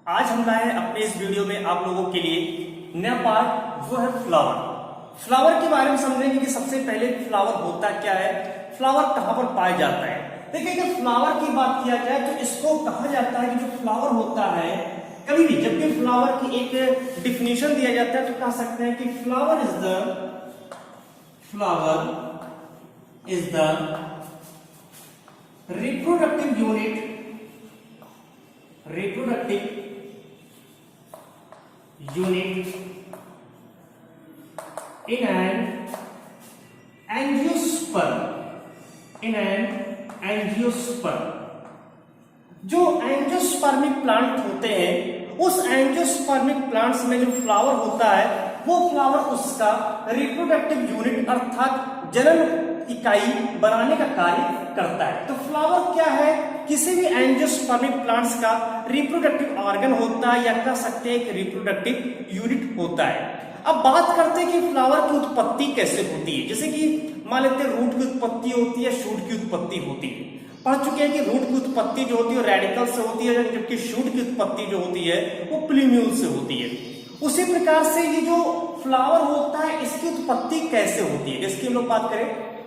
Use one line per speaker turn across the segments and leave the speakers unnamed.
आज हम लाए हैं अपने इस वीडियो में आप लोगों के लिए नया पार्ट जो है फ्लावर। फ्लावर के बारे में समझेंगे कि सबसे पहले फ्लावर होता क्या है, फ्लावर कहां पर पाया जाता है। देखिए अगर फ्लावर की बात किया जाए तो इसको कहा जाता है कि जो फ्लावर होता है, कभी भी जब भी फ्लावर की एक डिफिनेशन दिया जाता है तो कह सकते हैं कि flower is the reproductive unit in an angiosperm। जो एंजियोस्पर्मिक प्लांट होते हैं उस एंजियोस्पर्मिक प्लांट्स में जो फ्लावर होता है वो फ्लावर उसका रिप्रोडक्टिव यूनिट अर्थात जनन इकाई बनाने का कार्य करता है। तो फ्लावर क्या है, किसी भी एंजियोस्पर्मिक प्लांट्स का रिप्रोडक्टिव ऑर्गन होता है या कह सकते हैं कि रिप्रोडक्टिव यूनिट होता है। अब बात करते हैं कि फ्लावर की उत्पत्ति कैसे होती है। जैसे कि मान लेते हैं रूट की उत्पत्ति होती है, शूट की उत्पत्ति होती है। पढ़ चुके हैं कि रूट की उत्पत्ति जो होती है रेडिकल से होती है, जबकि शूट की उत्पत्ति जो होती है वो प्लूम्यूल से होती है। उसी प्रकार से ये जो फ्लावर होता है इसकी उत्पत्ति कैसे होती है, जिसकी हम लोग बात करें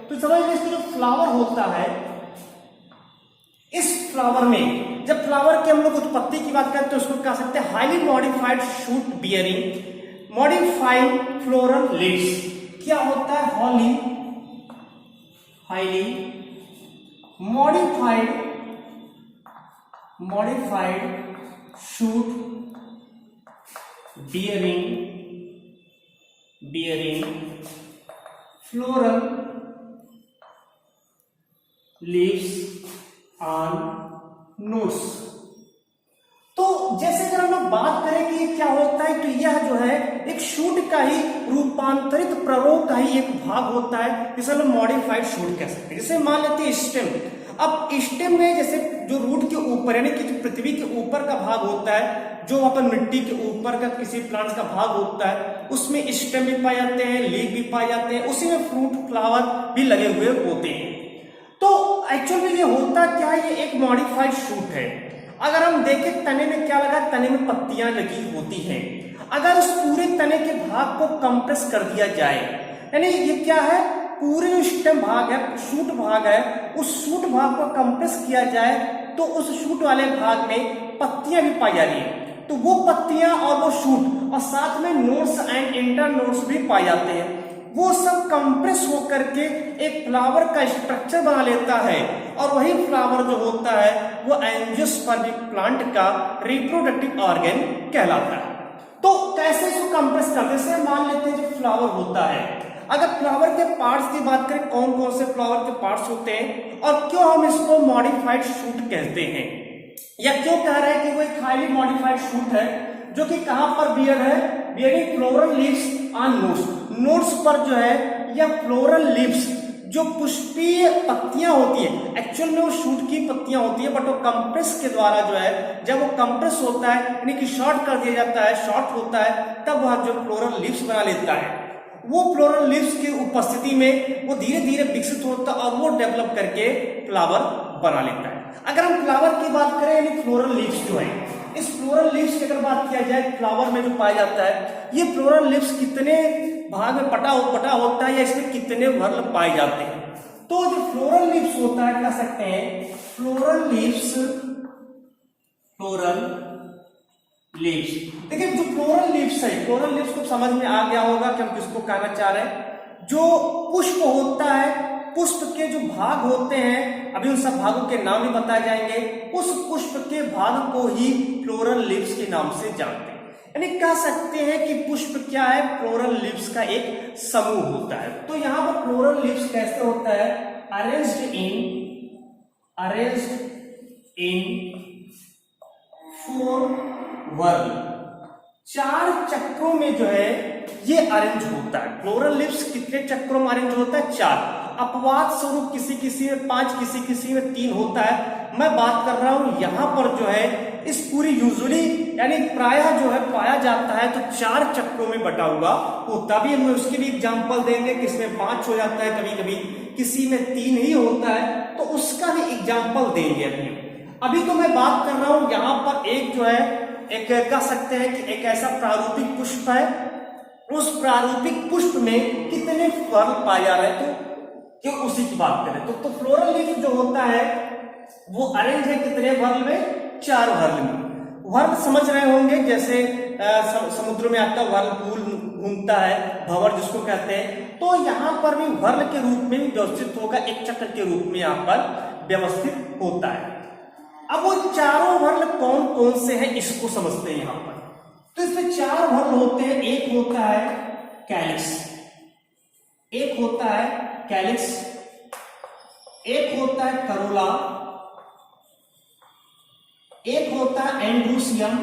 तो समझ लीजिए इसकी जो फ्लावर होता है, इस फ्लावर में जब फ्लावर की हम लोग उत्पत्ति की बात करें तो उसको कह सकते हैं highly modified shoot bearing modified floral leaves. क्या होता है, highly modified shoot bearing floral leaves on nodes. तो जैसे अगर हम लोग बात करें कि क्या होता है, तो यह जो है एक शूट का ही रूपांतरित प्ररोग का ही एक भाग होता है, जिसे हम मॉडिफाइड शूट कह सकते हैं। जैसे मान लेते हैं स्टेम। अब स्टेम में जैसे जो रूट के ऊपर यानी कि जो पृथ्वी के ऊपर का भाग होता है, जो अपन मिट्टी के ऊपर का किसी प्लांट का भाग होता है, उसमें स्टेम भी पाए जाते हैं, लीफ भी पाए जाते हैं, उसी में फ्रूट फ्लावर भी लगे हुए होते हैं। तो एक्चुअल में ये होता क्या है, ये एक मॉडिफाइड शूट है। अगर हम देखें तने में क्या लगा, तने में पत्तियां लगी होती हैं। अगर उस पूरे तने के भाग को कंप्रेस कर दिया जाए, यानी ये क्या है, पूरे जो स्टेम भाग है, शूट भाग है, उस शूट भाग को कंप्रेस किया जाए तो उस शूट वाले भाग में पत्तियां भी पाई जा रही है। तो वो पत्तियां और वो शूट और साथ में नोड्स एंड इंटर नोड्स भी पाए जाते हैं, वो सब कंप्रेस होकर के एक फ्लावर का स्ट्रक्चर बना लेता है। और वही फ्लावर जो होता है वो एंजियोस्पर्मिक प्लांट का रिप्रोडक्टिव ऑर्गन कहलाता है। तो कैसे इसको कंप्रेस करते हैं, जैसे मान लेते हैं जो फ्लावर होता है, अगर फ्लावर के पार्ट्स की बात करें कौन कौन से फ्लावर के पार्ट्स होते हैं और क्यों हम इसको मॉडिफाइड शूट कहते हैं, या क्यों कह रहे हैं कि वो एक हाईली मॉडिफाइड शूट है जो कि कहां पर बियर है, bearing floral leaves on nodes. Nodes पर जो है या फ्लोरल लीव्स जो पुष्पीय पत्तियां होती है, एक्चुअल में वो शूट की पत्तियां होती है, बट वो कंप्रेस के द्वारा जो है जब वो कंप्रेस होता है यानी कि शॉर्ट कर दिया जाता है, शॉर्ट होता है, तब वह जो फ्लोरल लीव्स बना लेता है। वो फ्लोरल लीव्स की उपस्थिति में वो धीरे धीरे विकसित होता है और वो डेवलप करके फ्लावर बना लेता है। अगर हम फ्लावर की बात करें यानी फ्लोरल लीव्स जो है, इस फ्लोरल लीव्स की अगर बात किया जाए फ्लावर में जो पाया जाता है, ये फ्लोरल लीव्स कितने भाग में बटा होता है या इसमें कितने वर्ग पाए जाते हैं। तो जो फ्लोरल लीव्स होता है कह सकते हैं फ्लोरल लीव्स। देखिए जो फ्लोरल लीव्स है, फ्लोरल लीव्स को समझ में आ गया होगा कि हम किसको कहना चाह रहे हैं। जो पुष्प होता है, पुष्प के जो भाग होते हैं, अभी उन सब भागों के नाम भी बताए जाएंगे, उस पुष्प के भाग को ही फ्लोरल लीव्स के नाम से जानते हैं। यानी कह सकते हैं कि पुष्प क्या है, फ्लोरल लीव्स का एक समूह होता है। तो यहां पर फ्लोरल लीव्स कैसे होता है, अरेंज्ड इन 4 वर्ग, 4 चक्रों में जो है ये अरेंज होता है। फ्लोरल लीव्स कितने चक्रों में अरेंज होता है, 4। अपवाद स्वरूप किसी में 5, किसी में 3 होता है। मैं बात कर रहा हूं यहां पर जो है इस पूरी यूजुअली यानी प्रायः जो है पाया जाता है तो 4 चक्रों में बटा हुआ होता भी। हम उसके भी एग्जांपल देंगे, किसमें 5 हो जाता है, कभी कभी किसी में 3 ही होता है, तो उसका भी एग्जांपल देंगे। अभी तो मैं बात कर रहा हूं यहां पर एक जो है एक कह सकते हैं कि एक ऐसा प्रारूपिक पुष्प है, उस प्रारूपिक पुष्प में कितने वर्ल पाए जा रहे हैं, तो क्यों उसी की बात करें तो फ्लोरल लीफ जो होता है वो अरेंज है कितने वर्ल में, 4 वर्ल में। वर्ल समझ रहे होंगे, जैसे समुद्र में आपका वर्लपूल घूमता है, भंवर जिसको कहते हैं, तो यहाँ पर भी वर्ल के रूप में व्यवस्थित होगा, एक चक्र के रूप में यहाँ पर व्यवस्थित होता है। अब वो चारों वर्ल कौन कौन से हैं इसको समझते हैं यहाँ पर। तो इसमें 4 वर्ल होते हैं, एक होता है कैलिक्स, एक होता है कैलिक्स, एक होता है करोला, एक होता है एंड्रूसियम,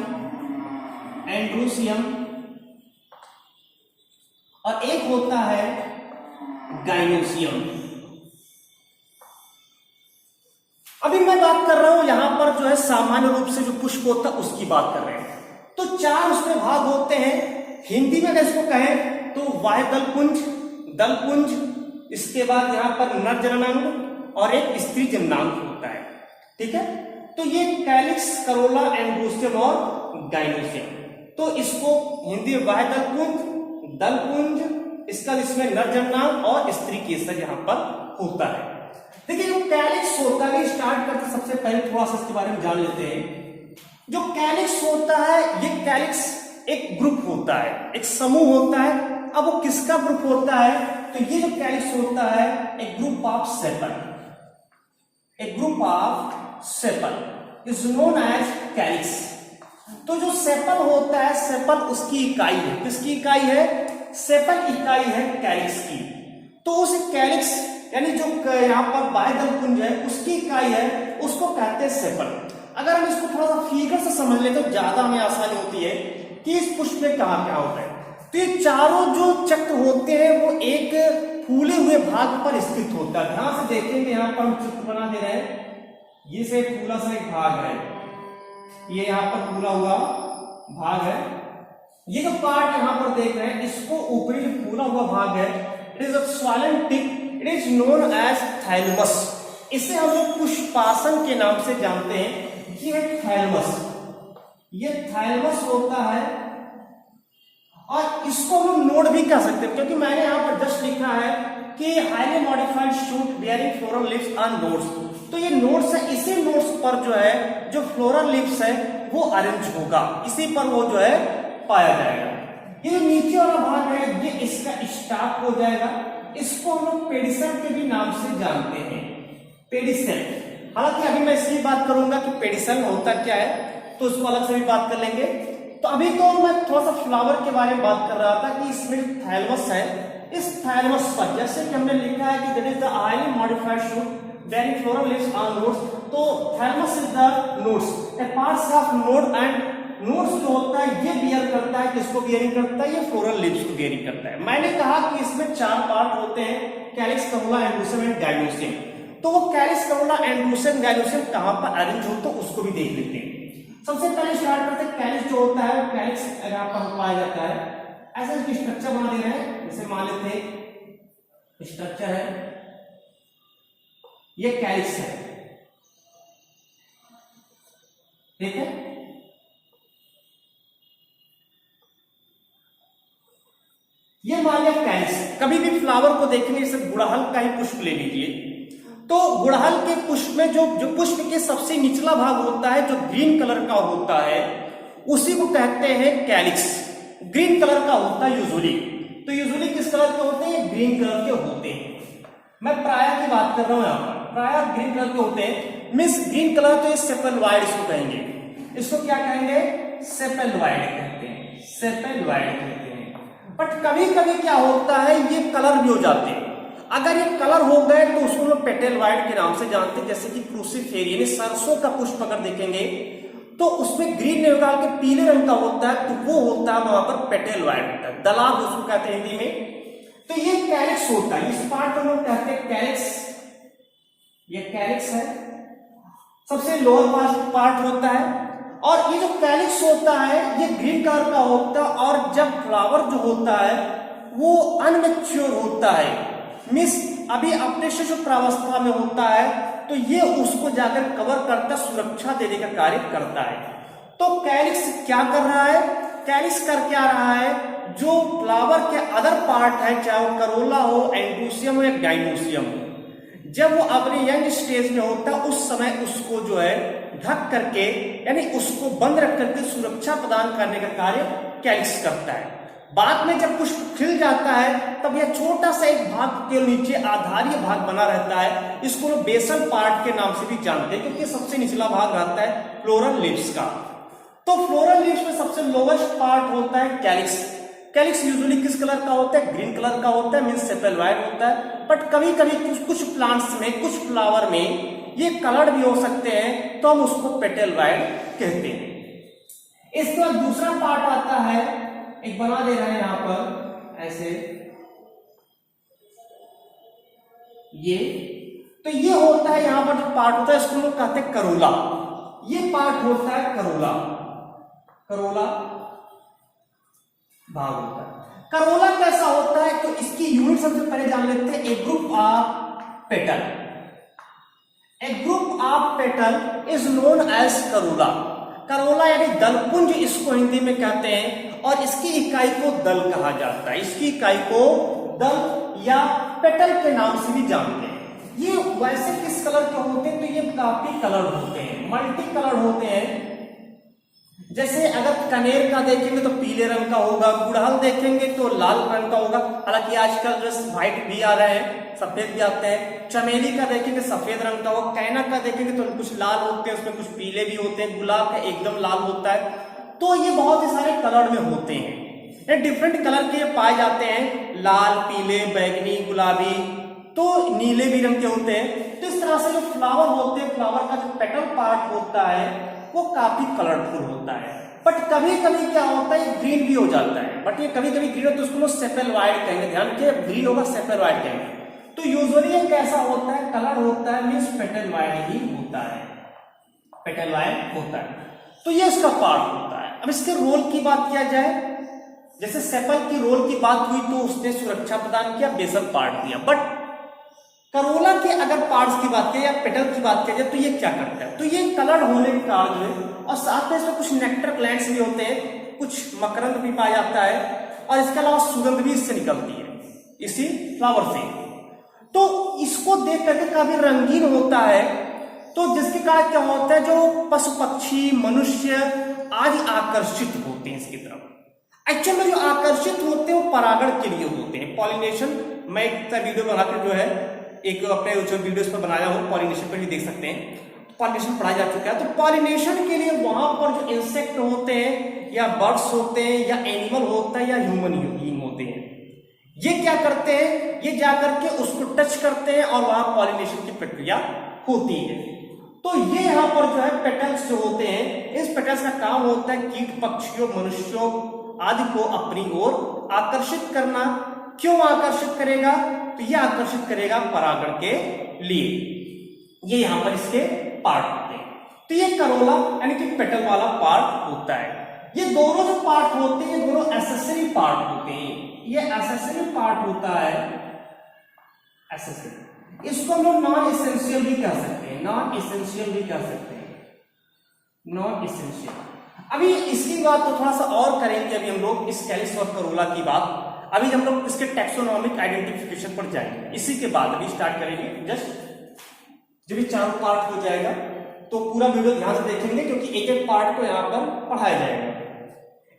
एंड्रूसियम, और एक होता है गाइनोसियम। अभी मैं बात कर रहा हूं यहां पर जो है सामान्य रूप से जो पुष्प होता है उसकी बात कर रहे हैं। तो 4 उसमें भाग होते हैं, हिंदी में अगर इसको कहें तो वाह्य दलपुंज, दलपुंज, इसके बाद यहां पर नर जननांग और एक स्त्री जननांग होता है, ठीक है। तो ये कैलिक्स, करोला, एंड्रूसियम और गाइनोसियम, तो इसको हिंदी में वाह्य दलपुंज, दलपुंज, इसका इसमें नर जननांग और स्त्री केसर यहां पर होता है। देखिए जो कैलिक्स होता है, स्टार्ट करते सबसे पहले थोड़ा सा इसके बारे में जान लेते हैं। जो कैलिक्स होता है, ये कैलिक्स एक ग्रुप होता है, एक समूह होता है। अब वो किसका ग्रुप होता है, तो ये जो कैलिक्स होता है एक ग्रुप ऑफ सेपल, एक group of sepal is known as calyx. तो जो सेपल होता है, सेपल उसकी इकाई है, किसकी इकाई है, सेपल इकाई है कैलिक्स की। तो उस कैलिक्स यानी जो यहाँ पर बाह्य दलपुंज है उसकी इकाई है, उसको कहते हैं सेपल। अगर हम इसको थोड़ा सा फिगर से समझ ले तो ज्यादा हमें आसानी होती है कि इस पुष्प में कहाँ क्या होता है। तो ये चारों जो चक्र होते हैं वो एक फूले हुए भाग पर स्थित होता है। ध्यान से देखेंगे, यहाँ पर हम चित्र बना दे रहे हैं, ये से फूला सा एक भाग है, ये यहाँ पर फूला हुआ भाग है। ये जो पार्ट यहाँ पर देख रहे हैं इसको ऊपरी जो फूला हुआ भाग है, it is a swollen tip, it is known as thalamus. इसे हम लोग पुष्पासन के नाम से जानते हैं कि ये थैलेमस, ये थैलेमस होता है। और इसको हम नोड भी कह सकते हैं, क्योंकि मैंने यहाँ पर जस्ट लिखा है कि highly modified shoot bearing floral leaves are nodes. तो ये नोड्स है, इसी नोड्स पर जो है जो फ्लोरल लीव्स है वो अरेंज होगा, इसी पर वो जो है पाया जाएगा। ये जो नीचे वाला भाग है ये इसका स्टाक हो जाएगा, इसको हम लोग पेडिसल के भी नाम से जानते हैं, पेडिसल। हालांकि अभी मैं इसकी बात करूंगा कि पेडिसल होता क्या है, तो उसको अलग से भी बात कर लेंगे। तो अभी तो मैं थोड़ा सा फ्लावर के बारे में बात कर रहा था कि इसमें थैलेमस है, इस थैलेमस पर जैसे कि हमने लिखा है कि that is the highly modified shoot bearing floral leaves on nodes. तो thalamus is the nodes, a parts of node, and nodes जो होता है ये बियर करता है, किसको बियरिंग करता है, ये फ्लोरल लीव्स को बियरिंग करता है। मैंने कहा कि इसमें 4 पार्ट होते हैं, कैलिक्स, करोला, एंड्रूसियम एंड गाइनोसियम। तो वो कैलिक्स, करोला, एंड्रूसियम, गाइनोसियम कहां पर अरेंज होता है उसको भी देख लेते हैं। सबसे पहले स्टार्ट करते हैं कैलिक्स जो होता है, कैलिक्स यहाँ पर पाया जाता है। ऐसा इसकी स्ट्रक्चर बना दे रहे हैं, जैसे मान लेते हैं स्ट्रक्चर है, ये कैलिक्स है, ठीक है। ये मान लिया कैलिक्स। कभी भी फ्लावर को देखेंगे जैसे गुड़हल का ही पुष्प ले लीजिए, तो गुड़हल के पुष्प में जो पुष्प के सबसे निचला भाग होता है जो ग्रीन कलर का होता है उसी को कहते हैं कैलिक्स। ग्रीन कलर का होता है यूजुअली, तो यूजुअली किस कलर के होते हैं, ग्रीन कलर के होते हैं। मैं प्रायः की बात कर रहा हूं यहाँ पर, प्रायः ग्रीन कलर के होते हैं। मीन्स ग्रीन कलर तो ये सेपेलोइड इसको कहेंगे, इसको क्या कहेंगे, सेपेलोइड कहते हैं, सेपेलोइड कहते हैं। बट कभी कभी क्या होता है ये कलर भी हो जाते हैं। अगर ये कलर हो गए तो उसको लोग पेटेलवाइड के नाम से जानते हैं। जैसे कि क्रूसिफेरी सरसों का पुष्प अगर देखेंगे तो उसमें ग्रीन नहीं होगा, के पीले रंग का होता है, तो वो होता है वहां पर पेटेलवाइड होता है, दलाव उसको कहते हैं हिंदी में। तो ये कैलिक्स होता है, इस पार्ट को लोग कहते हैं कैलिक्स, ये कैलिक्स है, सबसे लोअर पार्ट होता है। और ये जो कैलिक्स होता है ये ग्रीन कलर का होता है, और जब फ्लावर जो होता है वो अनमेच्योर होता है, मीन्स अभी अपने से जो प्रावस्था में होता है, तो ये उसको जाकर कवर करता, सुरक्षा देने का कार्य करता है। तो कैलिक्स क्या कर रहा है, कैलिक्स कर क्या रहा है, जो फ्लावर के अदर पार्ट है, चाहे वो करोला हो, एंड्रोसियम हो या गाइनोसियम हो, जब वो अपने यंग स्टेज में होता है उस समय उसको जो है ढक करके, यानी उसको बंद रख करके सुरक्षा प्रदान करने का कार्य कैलिक्स करता है। बाद में जब पुष्प खिल जाता है तब यह छोटा सा एक भाग के नीचे आधारीय भाग बना रहता है, इसको लोग बेसल पार्ट के नाम से भी जानते हैं, क्योंकि सबसे निचला भाग रहता है फ्लोरल लीव्स का। तो फ्लोरल लीव्स में सबसे लोवेस्ट पार्ट होता है कैलिक्स। कैलिक्स यूजुअली किस कलर का होता है, ग्रीन कलर का होता है, मींस सेपेलोइड होता है। बट कभी कभी कुछ प्लांट्स में, कुछ फ्लावर में ये कलर्ड भी हो सकते हैं, तो हम उसको पेटलवाइड कहते हैं। इसके बाद दूसरा पार्ट आता है, एक बना दे रहे हैं यहां पर ऐसे, ये तो ये होता है यहां पर जो पार्ट होता है इसको लोग कहते हैं करोला। ये पार्ट होता है करोला, करोला भाग होता है। करोला कैसा होता है, तो इसकी यूनिट सबसे पहले जान लेते हैं, a group of petal. A group of petal is known as corolla. Corolla यानी दलपुंज इसको हिंदी में कहते हैं, और इसकी इकाई को दल कहा जाता है। इसकी इकाई को दल या पेटल के नाम से भी जानते हैं। ये वैसे किस कलर के होते हैं, तो ये काफी कलर होते हैं, मल्टी कलर होते हैं। जैसे अगर कनेर का देखेंगे तो पीले रंग का होगा, गुड़हल देखेंगे तो लाल रंग का होगा, हालांकि आजकल जो व्हाइट भी आ रहे हैं, सफेद भी आते हैं। चमेली का देखेंगे सफेद रंग का होगा, कैना का देखेंगे तो कुछ लाल होते हैं, उसमें कुछ पीले भी होते हैं, गुलाब का एकदम लाल होता है। तो ये बहुत ही सारे कलर में होते हैं, ये डिफरेंट कलर के पाए जाते हैं, लाल, पीले, बैगनी, गुलाबी, तो नीले भी रंग के होते हैं। तो इस तरह से जो फ्लावर होते हैं, फ्लावर का जो पेटल पार्ट होता है वो काफी कलरफुल होता है। बट कभी कभी क्या होता है, ग्रीन भी हो जाता है, बट ये कभी कभी ग्रीन होता है तो उसको लोग सेपेलोइड कहेंगे, ध्यान रखिए, ग्रीन होगा सेपेलोइड कहेंगे। तो यूजुअली ये कैसा होता है, कलर होता है, मींस पेटलवाइड ही होता है, पेटलवाइड होता है। तो ये इसका पार्ट होता है। अब इसके रोल की बात किया जाए, जैसे सेपल की रोल की बात हुई तो उसने सुरक्षा प्रदान किया, बेसल पार्ट दिया। बट करोला के अगर पार्ट्स की बात की या पेटल की बात की जाए तो ये क्या करता है, तो ये कलर होने के कारण है, और साथ में इसमें कुछ नेक्टर ग्लैंड्स भी होते हैं, कुछ मकरंद भी पाया जाता है, और इसके अलावा सुगंध भी इससे निकलती है, इसी फ्लावर से। तो इसको देख करके काफी रंगीन होता है। तो जिसके कारण क्या होता है, जो पशु पक्षी मनुष्य आदि आकर्षित होते हैं इसकी तरफ। एक्चुअल में जो आकर्षित होते हैं वो परागण के लिए होते हैं, पॉलिनेशन। मैं एक वीडियो बनाकर जो है एक अपने जो वीडियोस पर बनाया हूं, पॉलिनेशन पर भी देख सकते हैं, पॉलिनेशन पढ़ाया जा चुका है। तो पॉलिनेशन के लिए वहां पर जो इंसेक्ट होते हैं या बर्ड्स होते हैं या एनिमल होता है या ह्यूमन बीइंग होते हैं, ये क्या करते हैं, ये जाकर के उसको टच करते हैं और वहां पॉलिनेशन की प्रक्रिया होती है। तो ये यहाँ पर जो है पेटल्स जो होते हैं, इस पेटल्स का काम होता है कीट पक्षियों मनुष्यों आदि को अपनी ओर आकर्षित करना। क्यों आकर्षित करेगा, तो ये आकर्षित करेगा परागण के लिए। ये यहां पर इसके पार्ट होते हैं। तो ये करोला यानी कि पेटल वाला पार्ट होता है। ये दोनों जो पार्ट होते हैं, ये दोनों एसेसरी पार्ट होते हैं। ये एसेसरी पार्ट होता है, एसेसरी। इसको हम लोग नॉन एसेंशियल भी कह सकते हैं, नॉन एसेंशियल भी कह सकते हैं, नॉन एसेंशियल। अभी इसकी बात तो थोड़ा सा और करेंगे, अभी हम लोग इस कैलिक्स और करोला की बात, अभी हम लोग इसके टैक्सोनॉमिक आइडेंटिफिकेशन पर जाएंगे। इसी के बाद अभी स्टार्ट करेंगे, जस्ट जब ये चारों पार्ट हो जाएगा तो पूरा वीडियो ध्यान से देखेंगे, क्योंकि एक एक पार्ट को यहां पर पढ़ाया जाएगा।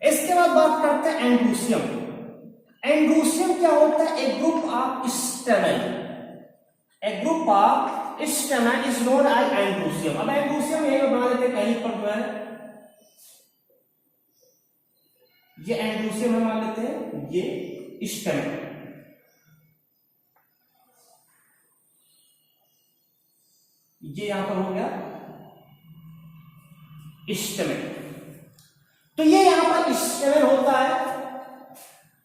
इसके बाद बात करते हैं एंड्रोसियम। एंड्रोसियम क्या होता है, a group of stamen, a group of stamen is known as androecium. अब एंड्रोसियम ये बना देते हैं कहीं पर जो है, ये एंड्रोसियम हम मान लेते हैं, ये स्टेमेन, ये यहां पर हो गया स्टेमेन। तो ये यहां पर स्टेमेन होता है,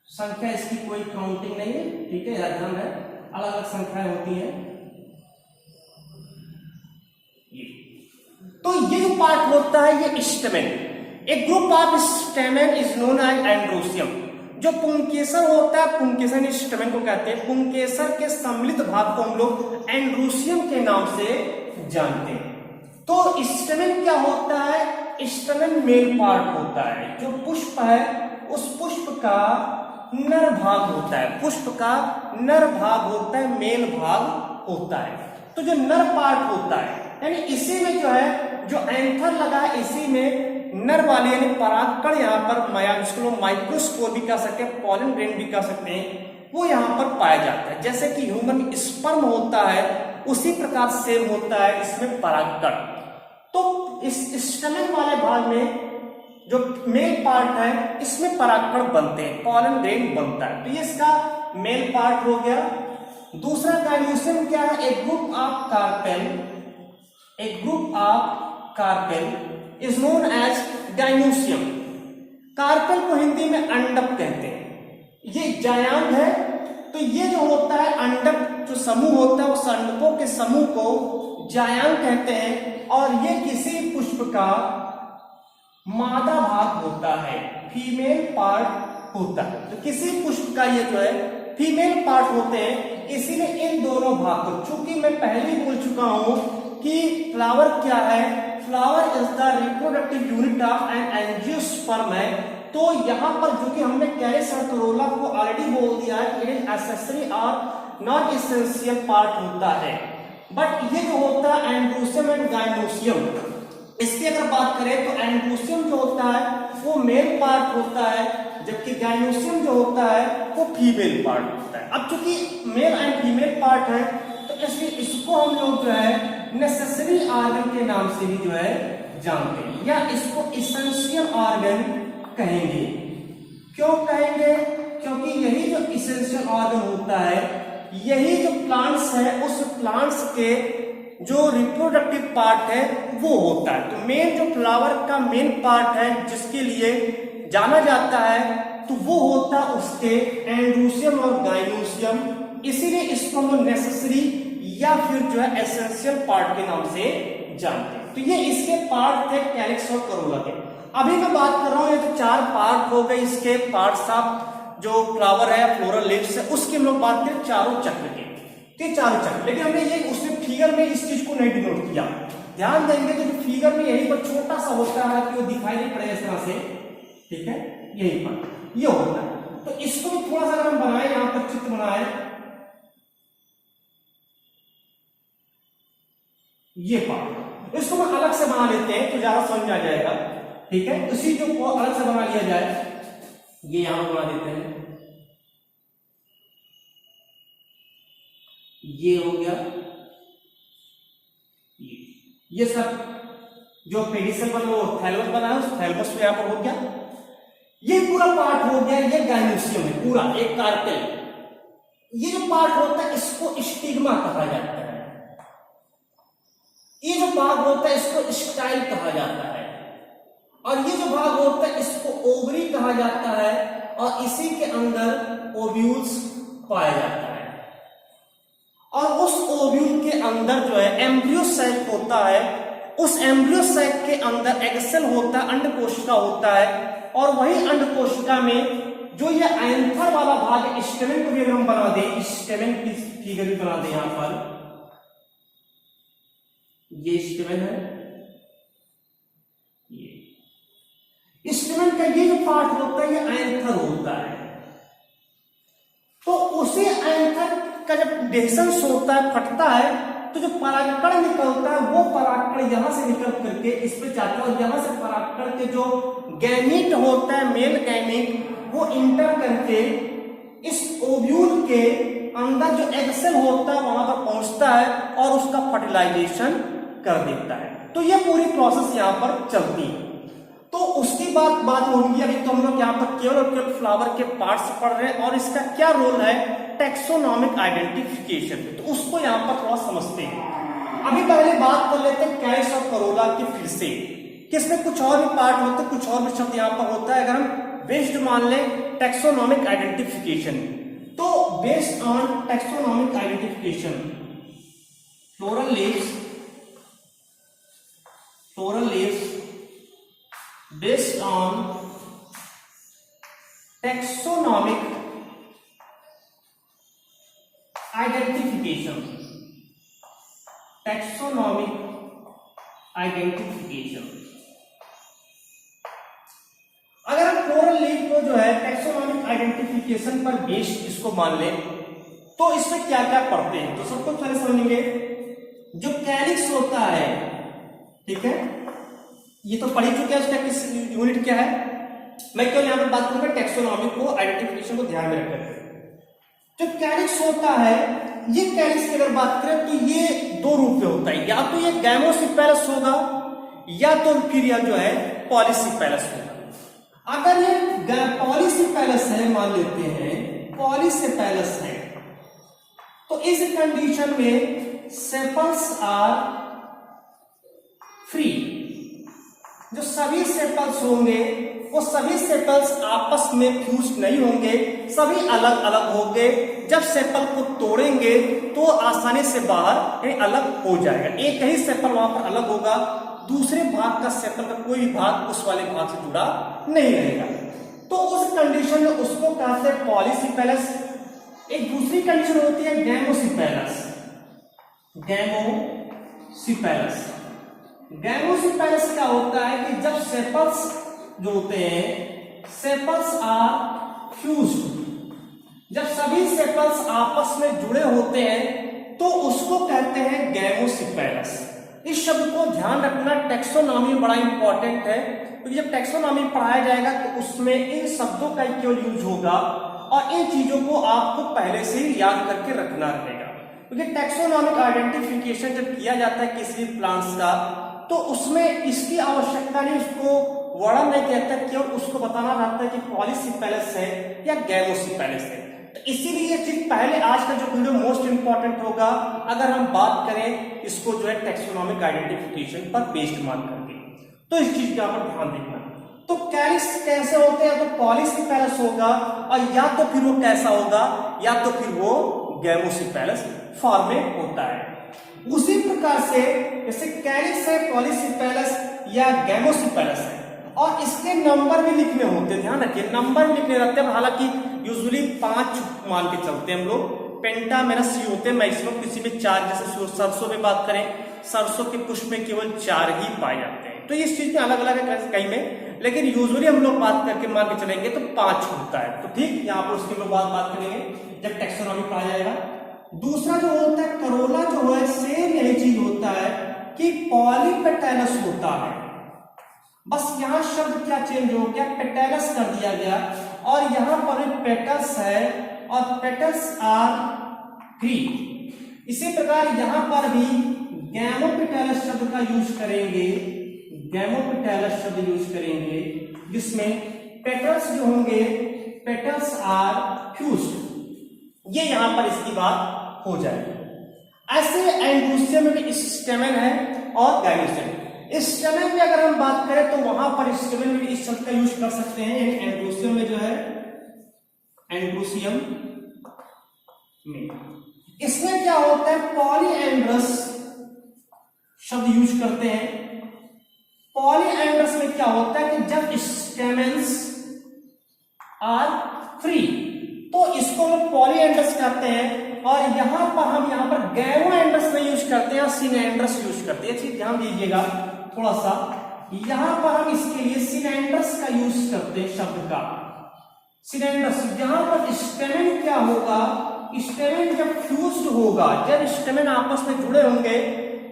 संख्या इसकी कोई काउंटिंग नहीं है, ठीक है, ध्यान है, अलग अलग संख्याएं होती हैं। ये तो ये जो पार्ट होता है ये स्टेमेन। एक group of stamen is known as androecium. जो पुंकेसर होता है, पुंकेसर स्टेमेन को कहते हैं, पुंकेसर के सम्मिलित भाग को हम लोग एंड्रोसियम के नाम से जानते हैं। तो स्टेमेन क्या होता है, स्टेमेन मेल पार्ट होता है। जो पुष्प है उस पुष्प का नर भाग होता है, पुष्प का नर भाग होता है, मेल भाग होता है। तो जो नर पार्ट होता है यानी इसी में जो है जो एंथर लगा है इसी में नर वाले यानी परागकण यहाँ पर जिसको माइक्रोस्पोर भी कह सकते हैं, पॉलन ग्रेन भी कह सकते हैं, वो यहाँ पर पाया जाता है। जैसे कि ह्यूमन स्पर्म होता है उसी प्रकार सेम होता है इसमें परागकण। तो इस स्टेमेन वाले भाग में जो मेल पार्ट है इसमें परागकण बनते हैं, पॉलन ग्रेन बनता है। तो ये इसका मेल पार्ट हो गया। दूसरा गाइनोसियम क्या है? एक ग्रुप ऑफ कार्पेल, एक group of carpel is known as gynoecium. Carpel को हिंदी में अंडक कहते हैं। ये जायांग है। तो ये जो होता है अंडक जो समूह होता है उस अंडकों के समूह को जायांग कहते हैं। और ये किसी पुष्प का मादा भाग होता है, फीमेल पार्ट होता है। तो किसी पुष्प का ये जो है फीमेल पार्ट होते हैं, इसीलिए इन दोनों भाग को, चूंकि मैं पहले ही बोल चुका हूं कि फ्लावर क्या है, flower is the reproductive unit of an angiosperm है। तो यहाँ पर जो कि हमने कैरिस और करोला को ऑलरेडी बोल दिया है इट इज एसेसरी और नॉट एसेंशियल पार्ट होता है। बट ये जो होता है एंड्रोसियम एंड गाइनोसियम, इसकी अगर बात करें तो एंड्रोसियम जो होता है वो मेल पार्ट होता है, जबकि गाइनोसियम जो होता है वो फीमेल पार्ट होता है। अब चूंकि मेल एंड फीमेल पार्ट है तो इसलिए इसको हम लोग जो है नेसेसरी ऑर्गन के नाम से भी जो है जानते हैं, या इसको इसेंशियल ऑर्गन कहेंगे। क्यों कहेंगे? क्योंकि यही जो इसेंशियल ऑर्गन होता है, यही जो प्लांट्स है उस प्लांट्स के जो रिप्रोडक्टिव पार्ट है वो होता है। तो मेन जो फ्लावर का मेन पार्ट है जिसके लिए जाना जाता है तो वो होता है उसके एंड्रोसियम और गाइनोसियम। इसीलिए इसको हम नेसेसरी या फिर जो है एसेंशियल पार्ट के नाम से जानते हैं। तो ये इसके पार्ट थे कैलिक्स और करोला के। अभी मैं बात कर रहा हूं ये तो चार पार्ट हो गए इसके पार्ट्स ऑफ जो फ्लावर है, फ्लोरल लीव्स है, उसकी हम लोग बात करें चारों चक्र के, चारों चक्र। लेकिन हमने ये उसमें फिगर में इस चीज को नहीं डिनोट किया। ध्यान देंगे तो फिगर में यही पर छोटा सा होता है कि वो दिखाई नहीं पड़ेगा इस तरह से, ठीक है, यही पर ये होता है। तो इसको भी थोड़ा सा अगर हम बनाए, यहां पर चित्र बनाए, ये पार्ट इसको हम अलग से बना लेते हैं तो ज्यादा समझ में आ जाएगा, ठीक है। उसी जो को अलग से बना लिया जाए, ये यहां बना देते हैं, ये हो गया। ये सब जो पेडिसल बना वो थैलमस बना है, उस थैलमस में यहां पर हो गया। ये पूरा पार्ट हो गया, ये गाइनोसियम है पूरा एक कार्पेल। ये जो पार्ट होता है इसको स्टिग्मा कहा जाता है। ये जो भाग होता है इसको स्टाइल कहा जाता है। और ये जो भाग होता है इसको ओवरी कहा जाता है। और इसी के अंदर ओव्यूल्स पाया जाता है। और उस ओव्यूल के अंदर जो है एम्ब्रियो सैक होता है। उस एम्ब्रियो सैक के अंदर एगसेल होता है, अंडकोशिका होता है। और वही अंडकोशिका में जो ये एंथर वाला भाग, स्टेमेन को भी अगर हम बना दें, स्टेमेन की फिगर भी बना दें, यहां पर ये स्टेमेन है, ये स्टेमेन का ये जो पार्ट होता है ये एंथर होता है। तो उसी एंथर का जब डेhiscence होता है, फटता है, तो जो परागकण निकलता है वो परागकण यहां से निकल करके इस पे जाता है। और यहां से परागकण के जो गैमीट होता है, मेल गैमीट, वो इंटर करके इस ओव्यूल के अंदर जो एगसेल होता है वहां पर पहुंचता है और उसका फर्टिलाइजेशन कर देता है। तो ये पूरी प्रोसेस यहां पर चलती है। तो उसकी बात होगी। अभी तो हम लोग यहाँ पर केवल और केवल फ्लावर के पार्ट्स पढ़ रहे हैं और इसका क्या रोल है टैक्सोनॉमिक आइडेंटिफिकेशन, तो उसको यहाँ पर थोड़ा समझते हैं। अभी पहले बात कर लेते हैं कैरिस और करोला की फिर से, कि इसमें कुछ और भी पार्ट होते हैं, कुछ और भी शब्द यहाँ पर होता है। अगर हम बेस्ड मान लें टैक्सोनॉमिक आइडेंटिफिकेशन, तो based on taxonomic identification floral leaves based on taxonomic identification, identification पर बेस्ड इसको मान ले तो इसमें क्या क्या पढ़ते हैं। तो सबको पहले समझेंगे जो कैलिक्स होता है, ठीक है, ये तो पढ़ ही चुके हैं, उसका किस यूनिट क्या है। मैं केवल यहां पर बात करूंगा टेक्सोनॉमी को, आइडेंटिफिकेशन को ध्यान में रखकर। जो कैलिक्स होता है, ये कैलिक्स की अगर बात करें तो ये दो रूप में होता है, या तो ये गैमोसिपेलस होगा या तो फिर यह जो है पॉलीसिपेलस होगा। अगर ये पॉलीसिपेलस है, मान लेते हैं पॉलीसिपेलस है, तो इस कंडीशन में सेपल्स आर फ्री। जो सभी सेपल्स होंगे वो सभी सेपल्स आपस में फ्यूज नहीं होंगे, सभी अलग अलग होंगे। जब सेपल को तोड़ेंगे तो आसानी से बाहर अलग हो जाएगा। एक ही सेपल वहां पर अलग होगा, दूसरे भाग का सेपल का कोई भी भाग उस वाले भाग से जुड़ा नहीं रहेगा। तो उस कंडीशन में उसको कहते हैं पॉलीसिपेलस। एक दूसरी कंडीशन होती है गैमोसिपेलस। गैमोसिपेलस गैमोसिपेलस क्या होता है कि जब सेपल्स जो होते हैं, सेपल्स आर फ्यूज्ड, जब सभी सेपल्स आपस में जुड़े होते हैं तो उसको कहते हैं गैमोसिपेलस। इस शब्द को ध्यान रखना, टेक्सोनॉमी बड़ा इंपॉर्टेंट है, क्योंकि जब टेक्सोनॉमी पढ़ाया जाएगा तो उसमें इन शब्दों का केवल यूज होगा और इन चीजों को आपको पहले से ही याद करके रखना रहेगा। क्योंकि टेक्सोनॉमिक आइडेंटिफिकेशन जब किया जाता है किसी प्लांट्स का तो उसमें इसकी आवश्यकता नहीं, उसको वर्णन नहीं कहता, केवल उसको बताना रहता है कि पॉलीसिपेलस है या गैमोसिपेलस है। तो इसीलिए ये चीज पहले, आज का जो वीडियो मोस्ट इंपॉर्टेंट होगा अगर हम बात करें इसको जो है टेक्सोनॉमिक आइडेंटिफिकेशन पर बेस्ड मान करके, तो इस चीज का पर ध्यान देखना। तो कैलिक्स कैसे होते हैं, तो पॉलीसिपेलस होगा, और या तो फिर वो कैसा होगा, या तो फिर वो गैमोसिपेलस फॉर्म में होता है। उसी प्रकार से जैसे कैलिक्स है, पॉलीसिपेलस या गैमोसिपेलस है, और इसके नंबर भी लिखने होते हैं, ध्यान रखिए नंबर भी लिखने रहते हैं। हालांकि यूजुअली 5 मान के चलते हैं हम लोग, पेंटामेरस ही होते हैं मैक्सिमम, किसी में 4, जैसे सरसों में बात करें, सरसों के पुष्प में केवल 4 ही पाए जाते हैं। तो इस चीज में अलग अलग है कहीं में, लेकिन यूजुअली हम लोग बात करके मान के चलेंगे तो 5 होता है। तो ठीक, यहाँ पर उसकी हम लोग बात करेंगे जब टेक्सोनॉमी पढ़ा जाएगा। दूसरा जो होता है करोला, जो है सेम यही चीज होता है कि पॉलीपेटैलस होता है, बस यहां शब्द क्या चेंज हो गया, पेटैलस कर दिया गया, और यहां पर पेटल्स है और पेटल्स आर फ्री। इसी प्रकार यहां पर भी गैमोपेटैलस शब्द का यूज करेंगे, गैमोपेटैलस शब्द यूज करेंगे, जिसमें पेटल्स जो होंगे, पेटल्स आर फ्यूज्ड। ये यहां पर इसकी बात हो जाएगी। ऐसे एंड्रोसियम में भी स्टेमेन है और गाइनोसियम। स्टेमेन में अगर हम बात करें तो वहां पर स्टेमेन में इस शब्द का यूज कर सकते हैं, यानी एंड्रोसियम में जो है, एंड्रोसियम में इसमें क्या होता है, पॉलीएंड्रस शब्द यूज करते हैं। पॉलीएंड्रस में क्या होता है कि जब स्टेमेन्स आर फ्री तो इसको हम पॉलीएंड्रस कहते हैं, और यहां पर गैमोएंड्रस नहीं यूज करते हैं, सिनेंड्रस यूज करते हैं। ठीक, ध्यान दीजिएगा थोड़ा सा, यहां पर हम इसके लिए सिनेंड्रस का यूज करते हैं शब्द का, सिनेंड्रस। यहां पर स्टेमेन क्या होगा, स्टेमेन जब फ्यूज्ड होगा, जब स्टेमेन आपस में जुड़े होंगे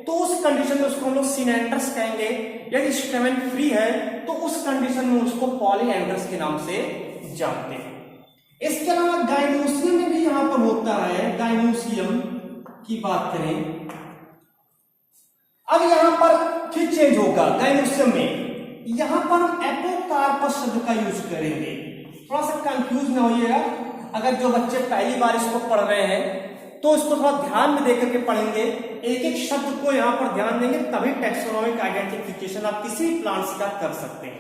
तो उस कंडीशन में उसको हम लोग सिनेंड्रस कहेंगे। यदि स्टेमेन फ्री है तो उस कंडीशन में उसको पॉलीएंड्रस के नाम से जानते हैं। इसके अलावा गाइनोसियम में भी यहां पर होता है, गाइनोसियम की बात करें, अब यहां पर फिर चेंज होगा। गाइनोसियम में यहां पर एपोकार्पस शब्द का यूज करेंगे। थोड़ा सा कंफ्यूज ना होइएगा, अगर जो बच्चे पहली बार इसको पढ़ रहे हैं तो इसको थोड़ा ध्यान में देकर के पढ़ेंगे, एक एक शब्द को यहां पर ध्यान देंगे, तभी टेक्सोनॉमिक आइडेंटिफिकेशन आप किसी भी प्लांट्स का कर सकते हैं।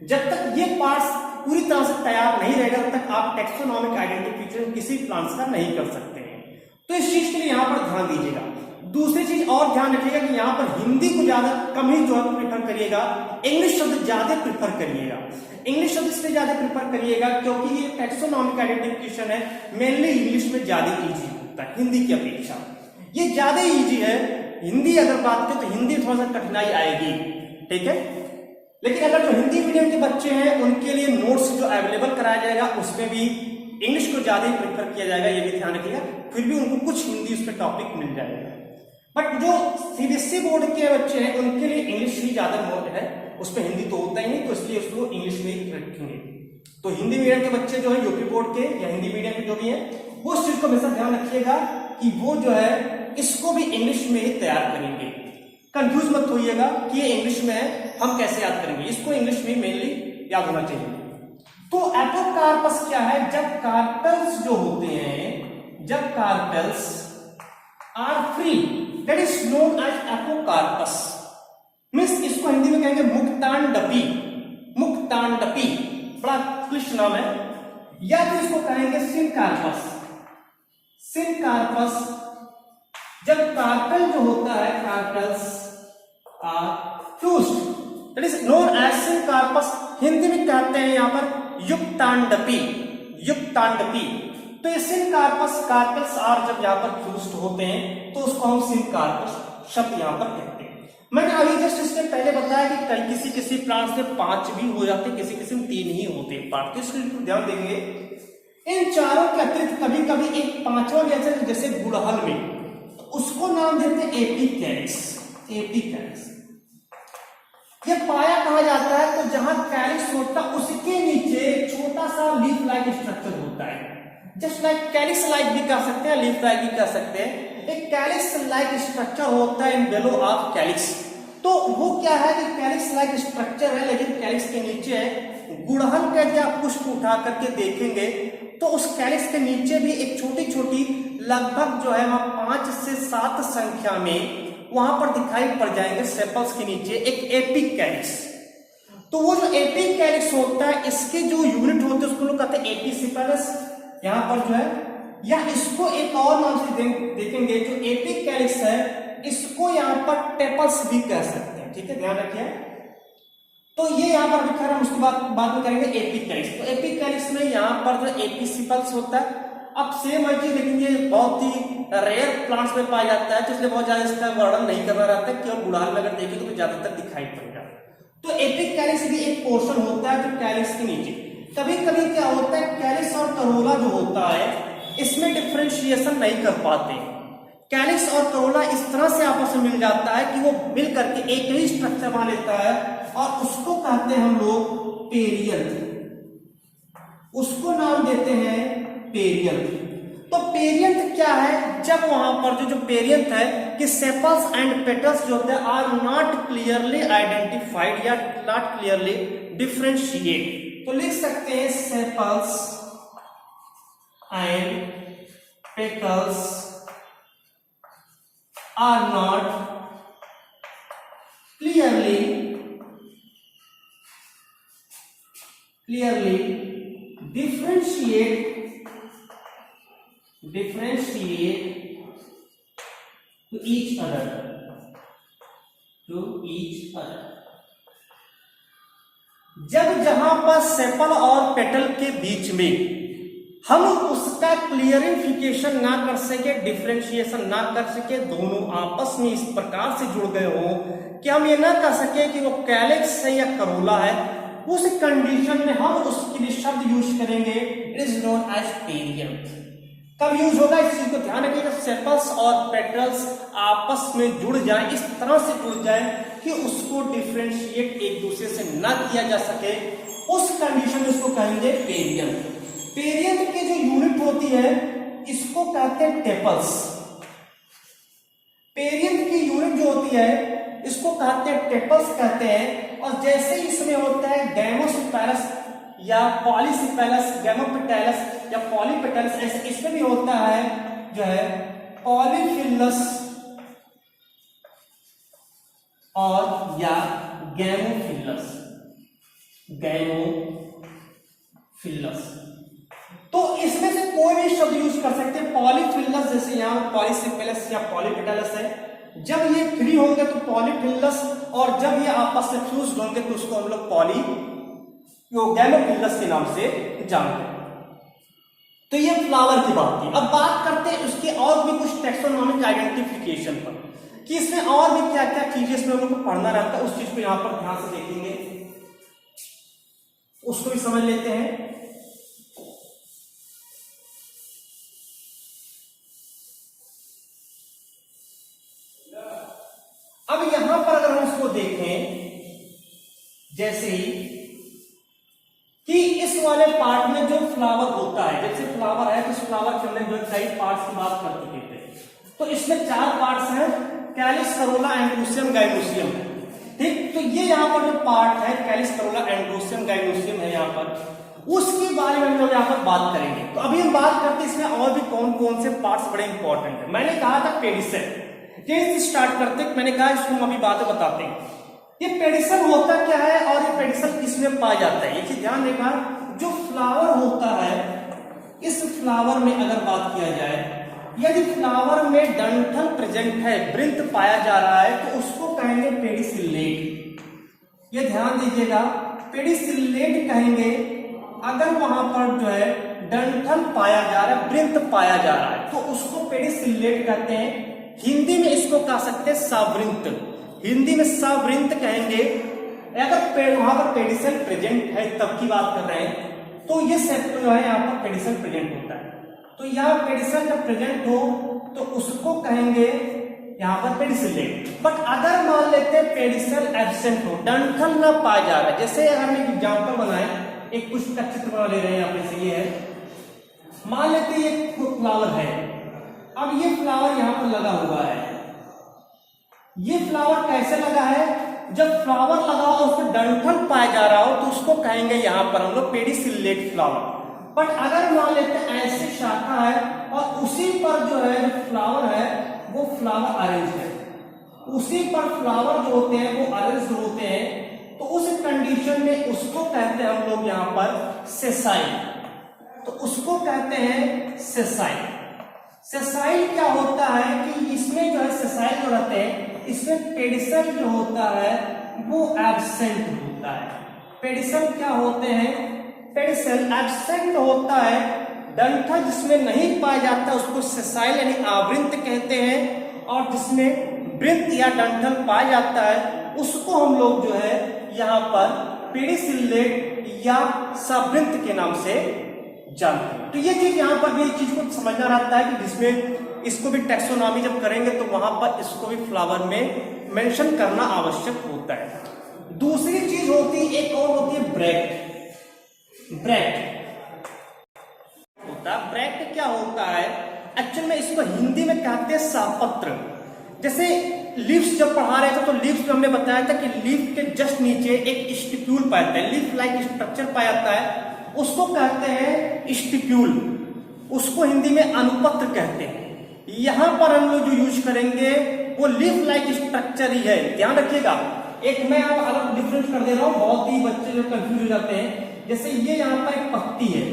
जब तक ये पार्ट्स पूरी तरह से तैयार नहीं रहेगा तब तक आप टेक्सोनॉमिक आइडेंटिफिकेशन किसी प्लांट्स का नहीं कर सकते हैं। तो इस चीज के लिए यहां पर ध्यान दीजिएगा। दूसरी चीज और ध्यान रखिएगा कि यहां पर हिंदी को ज्यादा कम ही जो है प्रिफर करिएगा, इंग्लिश शब्द ज्यादा प्रिफर करिएगा। इंग्लिश शब्द इसलिए ज्यादा प्रिफर करिएगा क्योंकि ये टेक्सोनॉमिक आइडेंटिफिकेशन है, मेनली इंग्लिश में ज्यादा इजी होता है हिंदी की अपेक्षा, ये ज्यादा इजी है। हिंदी अगर बात करें तो हिंदी थोड़ा सा कठिनाई आएगी, ठीक है, लेकिन अगर जो हिंदी मीडियम के बच्चे हैं उनके लिए नोट्स जो अवेलेबल कराया जाएगा उसमें भी इंग्लिश को ज्यादा ही प्रेफर किया जाएगा, ये भी ध्यान रखिएगा। फिर भी उनको कुछ हिंदी उस पर टॉपिक मिल जाएगा, बट जो सीबीएसई बोर्ड के बच्चे हैं उनके लिए इंग्लिश ही ज्यादा मोड है, उस पर हिंदी तो होता ही नहीं, तो इसलिए उसको इंग्लिश में ही रखेंगे। तो हिंदी मीडियम के बच्चे जो है यूपी बोर्ड के या हिंदी मीडियम के जो भी हैं, वो उस चीज को हमेशा ध्यान रखिएगा कि वो जो है इसको भी इंग्लिश में ही तैयार करेंगे। कंफ्यूज मत होइएगा कि ये इंग्लिश में है, हम कैसे याद करेंगे, इसको इंग्लिश में मेनली याद होना चाहिए। तो एपोकार्पस क्या है? जब कार्पेल्स जो होते हैं, जब carpels are free, that is known as apocarpous. Means इसको हिंदी में कहेंगे मुक्तांडपी, मुक्तांडपी, बड़ा क्लिष्ट नाम है। या तो इसको कहेंगे सिनकार्पस, सिनकार्पस। जब कार्पेल जो होता है, carpels are fused, that is known as syncarpous. Hindi में कहते हैं यहां पर युक्तांडपी, युक्तांडपी। तो ये सिनकार्पस, कार्पेल्स आर जब यहां पर फ्यूज्ड होते हैं तो उसको हम सिनकार्पस शब्द यहां पर कहते हैं। मैंने अभी जस्ट इससे पहले बताया कि कई किसी किसी प्लांट में 5 भी हो जाते, किसी किसी में 3 ही होते पार्ट, तो इसको ध्यान देंगे। इन चारों के अतिरिक्त कभी कभी एक 5वां जैसे गुड़हल में, तो उसको नाम देते हैं एपिकैलिक्स, एपिकैलिक्स। ये पाया कहा जाता है तो जहां कैलिक्स होता है उसके नीचे छोटा सा लीफ लाइक स्ट्रक्चर होता है, जस्ट लाइक कैलिक्स लाइक भी कह सकते हैं, लीफ लाइक भी कह सकते हैं। एक कैलिक्स लाइक स्ट्रक्चर होता है इन बेलो ऑफ कैलिक्स। तो वो क्या है कि कैलिक्स लाइक स्ट्रक्चर है, लेकिन कैलिक्स के नीचे गुड़हल का यदि आप पुष्प उठा करके देखेंगे तो उस कैलिक्स के नीचे भी एक छोटी छोटी लगभग जो है वहां 5 से 7 संख्या में वहां पर दिखाई पड़ जाएंगे सेपल्स के नीचे एक एपिक कैलिक्स। तो वो जो एपिक कैलिक्स होता है, इसके जो यूनिट होते हैं उसको लोग कहते हैं एपिसिपेलस यहां पर जो है, या इसको एक और नाम से देखेंगे जो एपिक कैलिक्स है, इसको यहां पर टेपल्स भी कह सकते हैं, ठीक है, ध्यान रखिए। तो ये यहां पर लिखा है, उसके बाद में करेंगे एपिक कैलिक्स। तो एपिक कैलिक्स में यहां पर जो एपिसिपल्स होता है, अब सेम है, लेकिन ये बहुत ही रेयर प्लांट्स में पाया जाता है, इसलिए बहुत ज्यादा इसका वर्णन नहीं करना रहता है, केवल गुड़हल में अगर देखें तो ज्यादातर दिखाई पड़ेगा। तो एपिक कैलिक्स भी एक पोर्शन होता है जो कैलिक्स के नीचे। कभी कभी क्या होता है, कैलिक्स और करोला जो होता है इसमें डिफरेंशिएशन नहीं कर पाते, कैलिक्स और करोला इस तरह से आपस में मिल जाता है कि वो मिल करके एक ही स्ट्रक्चर बना लेता है, और उसको कहते हैं हम लोग पेरियंथ, उसको नाम देते हैं पेरियंथ। तो पेरियंथ क्या है? जब वहां पर जो पेरियंथ है कि सेपल्स एंड पेटल्स जो होते हैं आर नॉट क्लियरली आइडेंटिफाइड या नॉट क्लियरली डिफरेंशिएट। तो लिख सकते हैं sepals and petals are not clearly differentiate to each other, जब जहां पर सेपल और पेटल के बीच में हम उसका क्लियरिफिकेशन ना कर सके, डिफरेंशिएशन ना कर सके, दोनों आपस में इस प्रकार से जुड़ गए हो कि हम ये ना कह सके कि वो कैलिक्स है या करोला है, उस कंडीशन में हम उसके लिए शब्द यूज करेंगे, it is known as perianth. कब यूज होगा इस चीज को ध्यान रखिएगा, सेपल्स और पेटल्स आपस में जुड़ जाए, इस तरह से जुड़ जाए कि उसको डिफरेंशिएट एक दूसरे से ना किया जा सके, उस कंडीशन में उसको कहेंगे पेरियंथ। पेरियंथ की जो यूनिट होती है इसको कहते हैं टेपल्स। पेरियंथ की यूनिट जो होती है इसको कहते हैं टेपल्स कहते हैं। और जैसे इसमें होता है गैमोसिपेलस या पॉलीसिपेलस, गैमोपेटैलस या पॉलीपेटैलस, ऐसे इसमें भी होता है जो है पॉलीफिलस और या गैमोफिलस, गैमोफिलस। तो इसमें से कोई भी शब्द यूज कर सकते हैं। पॉलीफिलस जैसे यहाँ पॉलीसिपेलस या पॉलीपेटैलस है, जब ये फ्री होंगे तो पॉलीफिलस, और जब ये आपस में फ्यूज होंगे तो उसको हम लोग गैमोफिलस के नाम से जानते हैं। तो ये फ्लावर की बात थी। अब बात करते हैं उसके और भी कुछ टैक्सोनॉमिक आइडेंटिफिकेशन पर, कि इसमें और भी क्या क्या चीजें इसमें हम लोग को पढ़ना रहता है, उस चीज को यहां पर ध्यान से देखेंगे, उसको भी समझ लेते हैं। अब यहां पर अगर हम इसको देखें, जैसे कि इस वाले पार्ट में जो फ्लावर होता है, जैसे फ्लावर है तो इस फ्लावर के अंदर जो कई पार्ट्स की बात कर चुके थे, तो इसमें 4 पार्ट्स हैं, कैलिस, करोला, एंड्रोसियम, गाइनोसियम। ठीक, तो ये यहाँ पर जो पार्ट है कैलिस, करोला, एंड्रोसियम, गाइनोसियम है यहाँ पर, उसके बारे में हम लोग यहाँ पर बात करेंगे। तो अभी हम बात करते हैं इसमें और भी कौन कौन से पार्ट्स बड़े इंपॉर्टेंट है। मैंने कहा था पेडिसल, ये स्टार्ट करते, मैंने कहा इसको हम अभी बातें बताते हैं। ये पेडिसल होता क्या है और ये पेडिसल किसमें पाया जाता है, ये चीज ध्यान रखना। जो फ्लावर होता है, इस फ्लावर में अगर बात किया जाए, यदि फ्लावर में डंठल प्रेजेंट है, वृंत पाया जा रहा है, तो उसको कहेंगे पेडिसिलेट। ये ध्यान दीजिएगा, पेडिसिलेट कहेंगे अगर वहां पर जो है डंठल पाया जा रहा है, वृंत पाया जा रहा है, तो उसको पेडिसिलेट कहते हैं। हिंदी में इसको कह सकते हैं सावृंत, हिंदी में सावृंत कहेंगे। अगर वहां पर पेडिसल प्रेजेंट है तब की बात कर रहे हैं, तो ये सेप्ट जो है यहाँ पर पेडिसल प्रेजेंट होता है। तो यहाँ पेडिसल जब प्रेजेंट हो तो उसको कहेंगे यहाँ पर पेडिसिलेट। बट अगर मान लेते हैं पेडिसल एब्सेंट हो, डंठल ना पाया जा रहा है, जैसे अगर हम एक एग्जाम्पल बनाए, एक पुष्प का चित्र बना ले रहे हैं यहाँ पे, से ये है, मान लेते हैं ये फ्लावर है, अब ये फ्लावर यहाँ पर लगा हुआ है। ये फ्लावर कैसे लगा है, जब फ्लावर लगा हो उसमें डंठल पाया जा रहा हो तो उसको कहेंगे यहाँ पर हम लोग पेडिसिलेट फ्लावर। बट अगर मान लेते हैं ऐसे शाखा है और उसी पर जो है जो फ्लावर है वो फ्लावर अरेंज है, उसी पर फ्लावर जो होते हैं वो अरेंज होते हैं, तो उस कंडीशन में उसको कहते हैं हम लोग यहाँ पर सेसाइल। तो उसको कहते हैं सेसाइल। सेसाइल क्या होता है कि इसमें जो है सेसाइल जो रहते हैं, इसमें पेडिसल जो होता है वो एब्सेंट होता है। पेडिसल क्या होते हैं, पेडिसल एब्सेंट होता है, डंठल जिसमें नहीं पाया जाता उसको सेसाइल यानी आवृंत कहते हैं, और जिसमें वृंत या डंठल पाया जाता है उसको हम लोग जो है यहाँ पर पेडिसिलेट या सवृंत के नाम से जानते हैं। तो ये चीज यहाँ पर भी चीज को समझना रहता है कि जिसमें इसको भी टैक्सोनॉमी जब करेंगे तो वहां पर इसको भी फ्लावर में मेंशन करना आवश्यक होता है। दूसरी चीज होती है, एक और होती है ब्रैक्ट। ब्रैक्ट होता है, ब्रैक्ट क्या होता है, एक्चुअल में इसको हिंदी में कहते हैं सापत्र। जैसे लीव्स जब पढ़ा रहे थे तो लीव्स में हमने बताया था कि लीफ के जस्ट नीचे एक स्टिक्यूल पाया जाता है, लीफ लाइक स्ट्रक्चर पाया जाता है, उसको कहते हैं स्टिक्यूल, उसको हिंदी में अनुपत्र कहते हैं। यहां पर हम लोग जो यूज करेंगे वो लीफ लाइक स्ट्रक्चर ही है, ध्यान रखिएगा। एक मैं अब अलग डिफरेंस कर दे रहा हूं, बहुत ही बच्चे जो कंफ्यूज हो जाते हैं। जैसे ये यहाँ पर एक पत्ती है,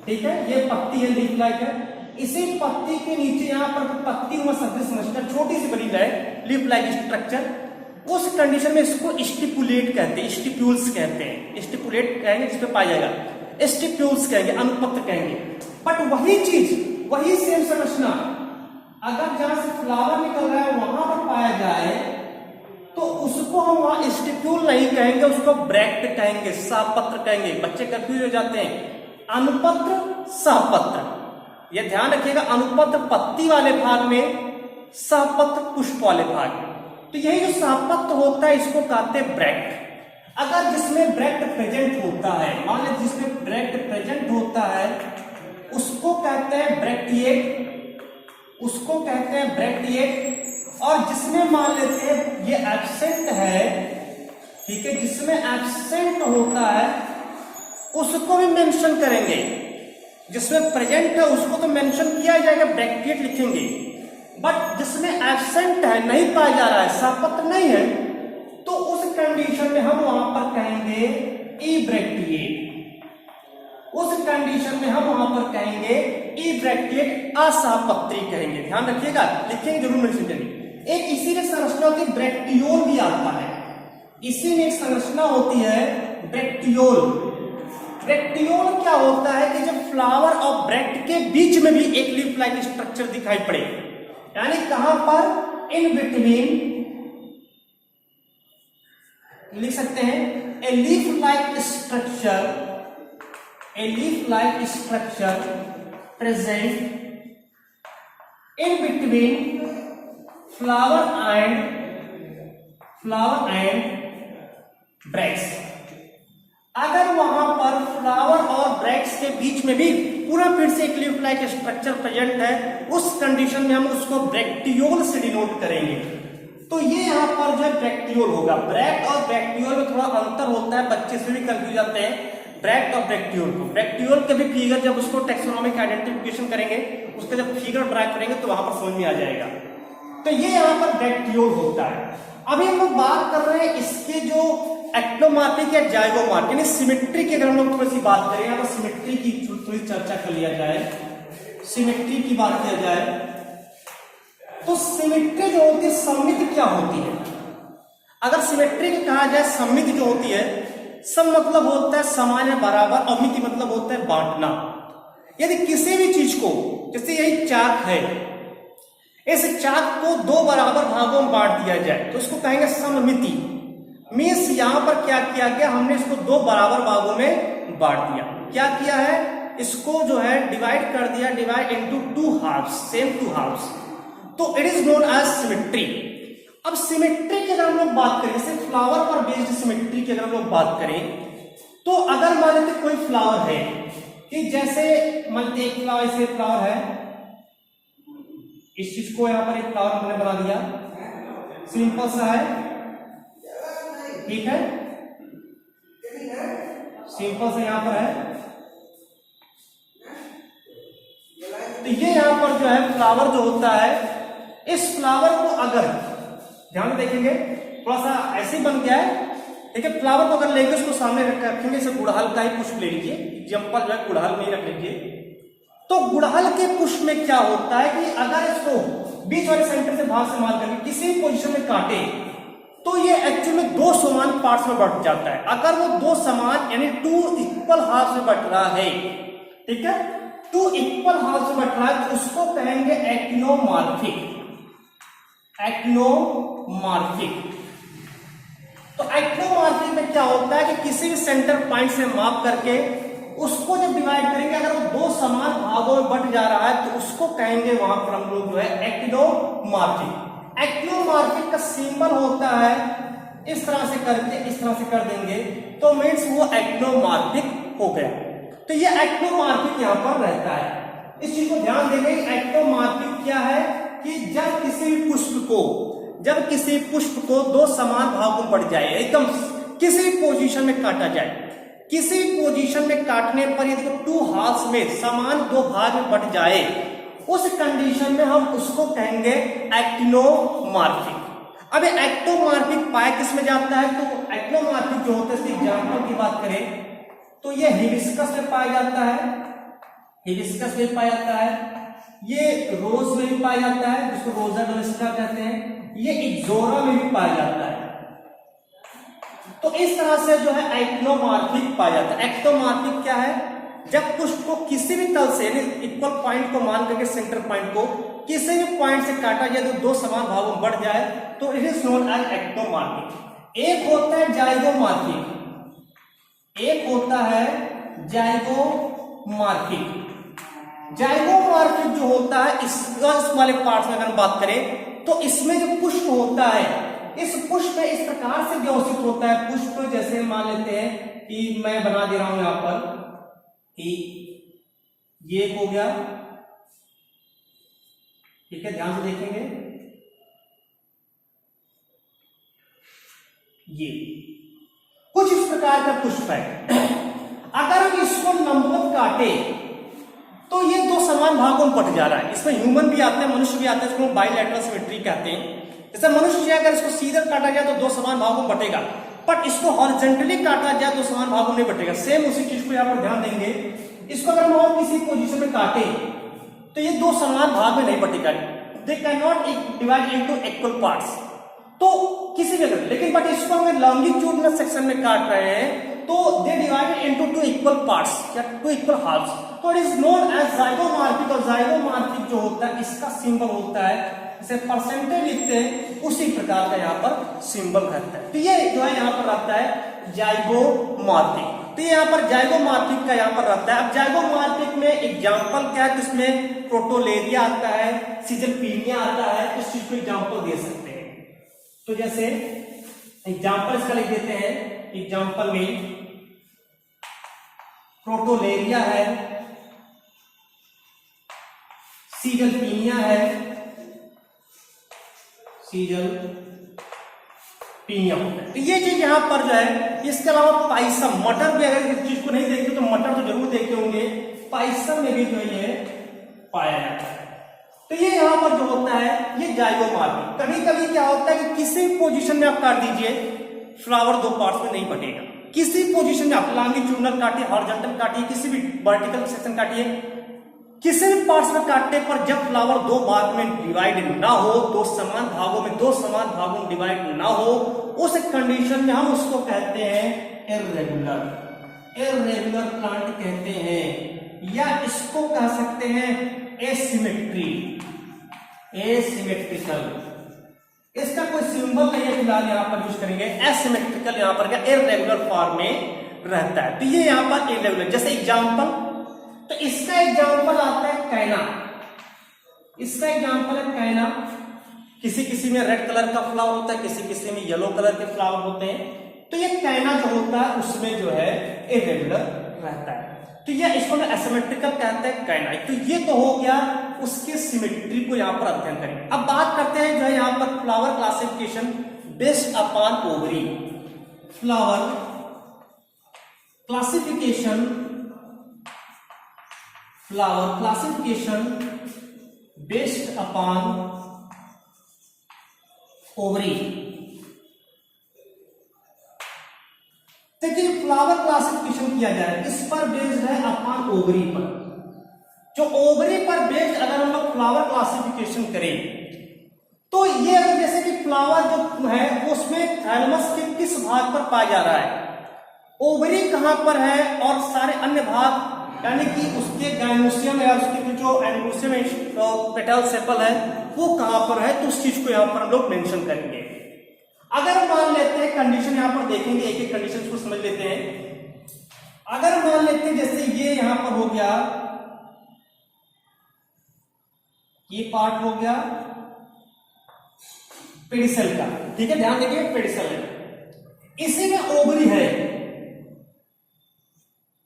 ठीक है, ये पत्ती है, लीफ लाइक है, इसी पत्ती के नीचे यहाँ पर पत्ती समझना, छोटी सी बनी है लीफ लाइक स्ट्रक्चर, उस कंडीशन में इसको स्टिपुलेट कहते हैं, स्टिप्यूल्स कहते हैं, स्टिपुलेट कहेंगे जिसपे पाया जाएगा, स्टिप्यूल्स कहेंगे, अनुपत्र कहेंगे। बट वही चीज, वही सेम संरचना अगर जहां से फ्लावर निकल रहा है वहां पर पाया जाए तो उसको हम वहां स्टिप्यूल नहीं कहेंगे, उसको ब्रैक्ट कहेंगे, सहपत्र कहेंगे। बच्चे कंफ्यूज हो जाते हैं, अनुपत्र सहपत्र, ये ध्यान रखिएगा, अनुपत्र पत्ती वाले भाग में, सहपत्र पुष्प वाले भाग में। तो यही जो सहपत्र होता है इसको कहते हैं ब्रैक्ट। अगर जिसमें ब्रैक्ट प्रेजेंट होता है, मान लीजिए जिसमें ब्रैक्ट प्रेजेंट होता है उसको कहते हैं ब्रैक्टिएट, उसको कहते हैं ब्रैक्टिएट। और जिसमें मान लेते हैं ये एब्सेंट है, ठीक है, जिसमें एब्सेंट होता है उसको भी मेंशन करेंगे, जिसमें प्रेजेंट है उसको तो मेंशन किया जाएगा, ब्रैक्टिएट लिखेंगे। बट जिसमें एब्सेंट है, नहीं पाया जा रहा है, सहपत्र नहीं है, तो उस कंडीशन में हम वहां पर कहेंगे इब्रैक्टिएट, उस कंडीशन में हम वहां पर कहेंगे इब्रैक्टिएट, असहपत्री कहेंगे। ध्यान रखिएगा, लिखेंगे जरूर मेंशन करेंगे। एक इसी में संरचना होती है, ब्रैक्टियोल भी आता है, इसी में एक संरचना होती है ब्रैक्टियोल। ब्रैक्टियोल क्या होता है कि जब फ्लावर और ब्रैक्ट के बीच में भी एक लीफ लाइक स्ट्रक्चर दिखाई पड़े, यानी कहां पर, इन बिटवीन लिख सकते हैं a leaf like structure, a leaf like structure present in between flower and flower and Bragg's. अगर वहां पर फ्लावर और ब्रैक्स के बीच में भी पूरा फिर से एक लीफ लाइक स्ट्रक्चर प्रेजेंट है, उस कंडीशन में हम उसको ब्रैक्टियोल से डिनोट करेंगे। तो ये यहाँ पर जो है ब्रैक्टियोल होगा। ब्रैक्ट और ब्रैक्टियोल में थोड़ा अंतर होता है, बच्चे से भी कंफ्यूज जाते हैं ब्रैक्ट और ब्रैक्टियोल को। ब्रैक्टियोल के भी फिगर जब उसको टेक्सोनॉमिक आइडेंटिफिकेशन करेंगे, उसका जब फिगर ड्रा करेंगे तो वहां पर समझ में आ जाएगा। तो ये यहाँ पर ब्रैक्टियोल होता है। अभी हम लोग बात कर रहे हैं इसके जो एक्टोमार्फिक या जाइगोमार्फिक यानी सिमेट्री की अगर हम लोग थोड़ी सी बात करें, यहाँ पर सिमेट्री की थोड़ी चर्चा कर लिया जाए। सिमेट्री की बात किया जाए तो सिमेट्री जो होती है, सममिति क्या होती है? अगर सिमेट्री की कहा जाए सममिति जो होती है, सम मतलब होता है समान या बराबर, और मिति मतलब होता है बांटना। यदि किसी भी चीज को, जैसे यही चाक है, इस चाक को दो बराबर भागों में बांट दिया जाए तो उसको कहेंगे सममिति। मीन्स यहां पर क्या किया गया, हमने इसको दो बराबर भागों में बांट दिया। क्या किया है, इसको जो है डिवाइड कर दिया, divide into two halves, same two halves. तो it is known as symmetry. अब सिमेट्री की अगर हम लोग बात करें, जैसे फ्लावर पर बेस्ड सिमेट्री की अगर हम लोग बात करें, तो अगर मान लेते कोई फ्लावर है कि जैसे मान लेते एक फ्लावर, ऐसे फ्लावर है, इस चीज को यहां पर एक फ्लावर हमने बना दिया, सिंपल सा है, ठीक है, सिंपल सा यहां पर है। तो ये यहां पर जो है फ्लावर जो होता है, इस फ्लावर को अगर ध्यान से देखेंगे, थोड़ा सा ऐसे बन गया है, ठीक है। फ्लावर को अगर लेंगे, उसको सामने रखेंगे, इसे गुड़हल का ही पुष्प ले लीजिए, एग्जाम्पल जो है गुड़हल में ही रख लीजिए। तो गुड़हल के पुष्प में क्या होता है कि अगर इसको बीच वाले सेंटर से भाग से मार करके किसी पोजीशन में काटे तो ये एक्चुअली में दो समान पार्ट्स में बट जाता है। अगर वो दो समान यानी टू इक्वल हाफ में बट रहा है, ठीक है, टू इक्वल हाफ में बट रहा है, तो उसको कहेंगे एक्टिनोमार्फिक। एक्टिनोमार्फिक। तो एक्टिनोमार्फिक में क्या होता है कि किसी भी सेंटर पॉइंट से माप करके उसको जब डिवाइड करेंगे, अगर वो दो समान भागों में बट जा रहा है तो उसको कहेंगे वहां पर हम लोग जो है एक्टिनोमार्फिक। एक्टिनोमार्फिक का सिंबल होता है इस तरह से करके, इस तरह से कर देंगे तो मीन्स वो एक्टिनोमार्फिक हो गया। तो ये एक्टिनोमार्फिक यहां पर रहता है। इस चीज को ध्यान देंगे। एक्टिनोमार्फिक क्या है कि जब किसी पुष्प को दो समान भागों में बढ़ जाए, एकदम किसी पोजीशन में काटा जाए, किसी पोजीशन में काटने पर यदि टू हाफ्स में समान दो भाग में बट जाए, उस कंडीशन में हम उसको कहेंगे एक्टिनोमार्फिक। अब एक्टोमार्फिक पाया किस में जाता है, तो एक्टोमार्फिक जो होता है, इसकी एग्जांपल की बात करें तो ये हिबिस्कस में पाया जाता है, हिबिस्कस में पाया जाता है, ये रोज में भी पाया जाता है जिसको रोजा डोमेस्टिका कहते हैं, ये इक्सोरा में भी पाया जाता है। तो इस तरह से जो है एक्टिनोमार्फिक पाया जाता है। एक्टोमार्फिक क्या है, जब पुष्प को किसी भी तल से इक्वल पॉइंट को मान करके सेंटर पॉइंट को किसी भी पॉइंट से काटा जाए तो दो समान भागों में बढ़ जाए तो इट इज नोन एज एक्टोमार्फिक। एक होता है जाइगोमार्फिक, एक होता है जाइगोमार्फिक। जाइगोमार्फिक जो होता है इस वाले पार्ट में अगर बात करें तो इसमें जो पुष्प होता है, इस पुष्प में इस प्रकार से व्यवस्थित होता है पुष्प, जैसे मान लेते हैं कि मैं बना दे रहा हूं यहां पर कि ये हो गया, ठीक है, ध्यान से देखेंगे, ये कुछ इस प्रकार का पुष्प है। अगर हम इसको लंबवत काटे तो ये दो समान भागों में बट जा रहा है। इसमें ह्यूमन भी आते हैं, मनुष्य भी आते हैं, इसको बाइलैटरल सिमेट्री कहते हैं। जैसे मनुष्य अगर इसको सीधा काटा जाए तो दो समान भागों में बटेगा, बट इसको हॉरिजॉन्टली काटा जाए तो समान भागों में नहीं बटेगा। सेम उसी चीज को यहां पर ध्यान देंगे। इसको अगर हम और किसी पोजीशन में काटे तो ये दो समान भाग में नहीं बटेगा, they can not divide into equal parts. तो किसी भी, लेकिन बट इसको हम लॉन्गिट्यूडनल सेक्शन में काट रहे हैं तो they divided into two equal parts या टू इक्वल हाफ्स, तो it is known as zygomorphic. और जाइगोमार्फिक जो होता है इसका सिंबल होता है, जैसे परसेंटेज लिखते हैं उसी प्रकार का यहाँ पर सिंबल रहता है। तो ये जो है यहाँ पर रहता है जाइगोमार्फिक। तो यहाँ पर जाइगोमार्फिक का यहाँ पर रहता है। अब जाइगोमार्फिक में एग्जाम्पल क्या है, जिसमें प्रोटोलेरिया आता है, सीजलपीनिया आता है, इस चीज को एग्जाम्पल दे सकते हैं। तो जैसे एग्जाम्पल इसका लिख देते हैं। एग्जाम्पल में प्रोटोलेरिया है, सीजलपीनिया है, सीजलपीनिया। तो ये चीज यहां पर जो है, इसके अलावा पाइसम, मटर भी अगर इस चीज को नहीं देखते तो मटर तो जरूर देखे होंगे, पाइसम में भी जो ये पाया जाता है। तो ये यहां पर जो होता है ये जाइगोमार्फिक। कभी कभी क्या होता है कि किसी पोजीशन में आप काट दीजिए, फ्लावर दो पार्ट्स में नहीं बटेगा। किसी पोजीशन में आप लॉन्गिट्यूडिनल काटिए, हॉरिजॉन्टल काटिए, किसी भी वर्टिकल सेक्शन काटिए, किसी भी पार्ट्स में काटने पर जब फ्लावर दो भाग में डिवाइड ना हो, दो समान भागों में डिवाइड ना हो, उस कंडीशन में हम उसको कहते हैं इर्रेगुलर प्लांट कहते हैं, या इसको कह सकते हैं एसिमेट्रिकल। इसका कोई सिंबल नहीं है फिलहाल, यहां पर यूज करेंगे एसिमेट्रिकल। यहां पर क्या इर्रेगुलर फॉर्म में रहता है, तो ये यहां पर इर्रेगुलर। जैसे एग्जांपल, तो इसका एग्जांपल आता है कैना। इसका एग्जांपल है कैना। किसी किसी में रेड कलर का फ्लावर होता है, किसी किसी में येलो कलर के फ्लावर होते हैं। तो ये कैना जो होता है उसमें जो है इर्रेगुलर रहता है, तो ये इसको एसिमेट्रिकल कहते हैं कैना। तो ये तो हो गया उसके सिमेट्री को यहां पर अध्ययन करें। अब बात करते हैं जो है यहां पर flower classification based upon ovary. Flower classification based upon ovary. देखिए फ्लावर क्लासिफिकेशन किया जाए, इस पर बेस्ड है अपॉन ओवरी पर। जो ओवरी पर बेस्ड अगर हम लोग फ्लावर क्लासिफिकेशन करें, तो ये अगर जैसे कि फ्लावर जो है उसमें थैलमस के किस भाग पर पाया जा रहा है, ओवरी कहां पर है, और सारे अन्य भाग यानी कि उसके गाइनोसियम या उसके जो एंडोसियम पेटल सेपल है वो कहां पर है, तो उस चीज को यहां पर हम लोग मेंशन करेंगे। अगर मान लेते हैं कंडीशन, यहां पर देखेंगे एक एक कंडीशन को समझ लेते हैं। अगर मान लेते हैं जैसे ये यहां पर हो गया, ये पार्ट हो गया पेडिसल का, ठीक है, ध्यान देखिए पेडिसल है, इसी में ओवरी है,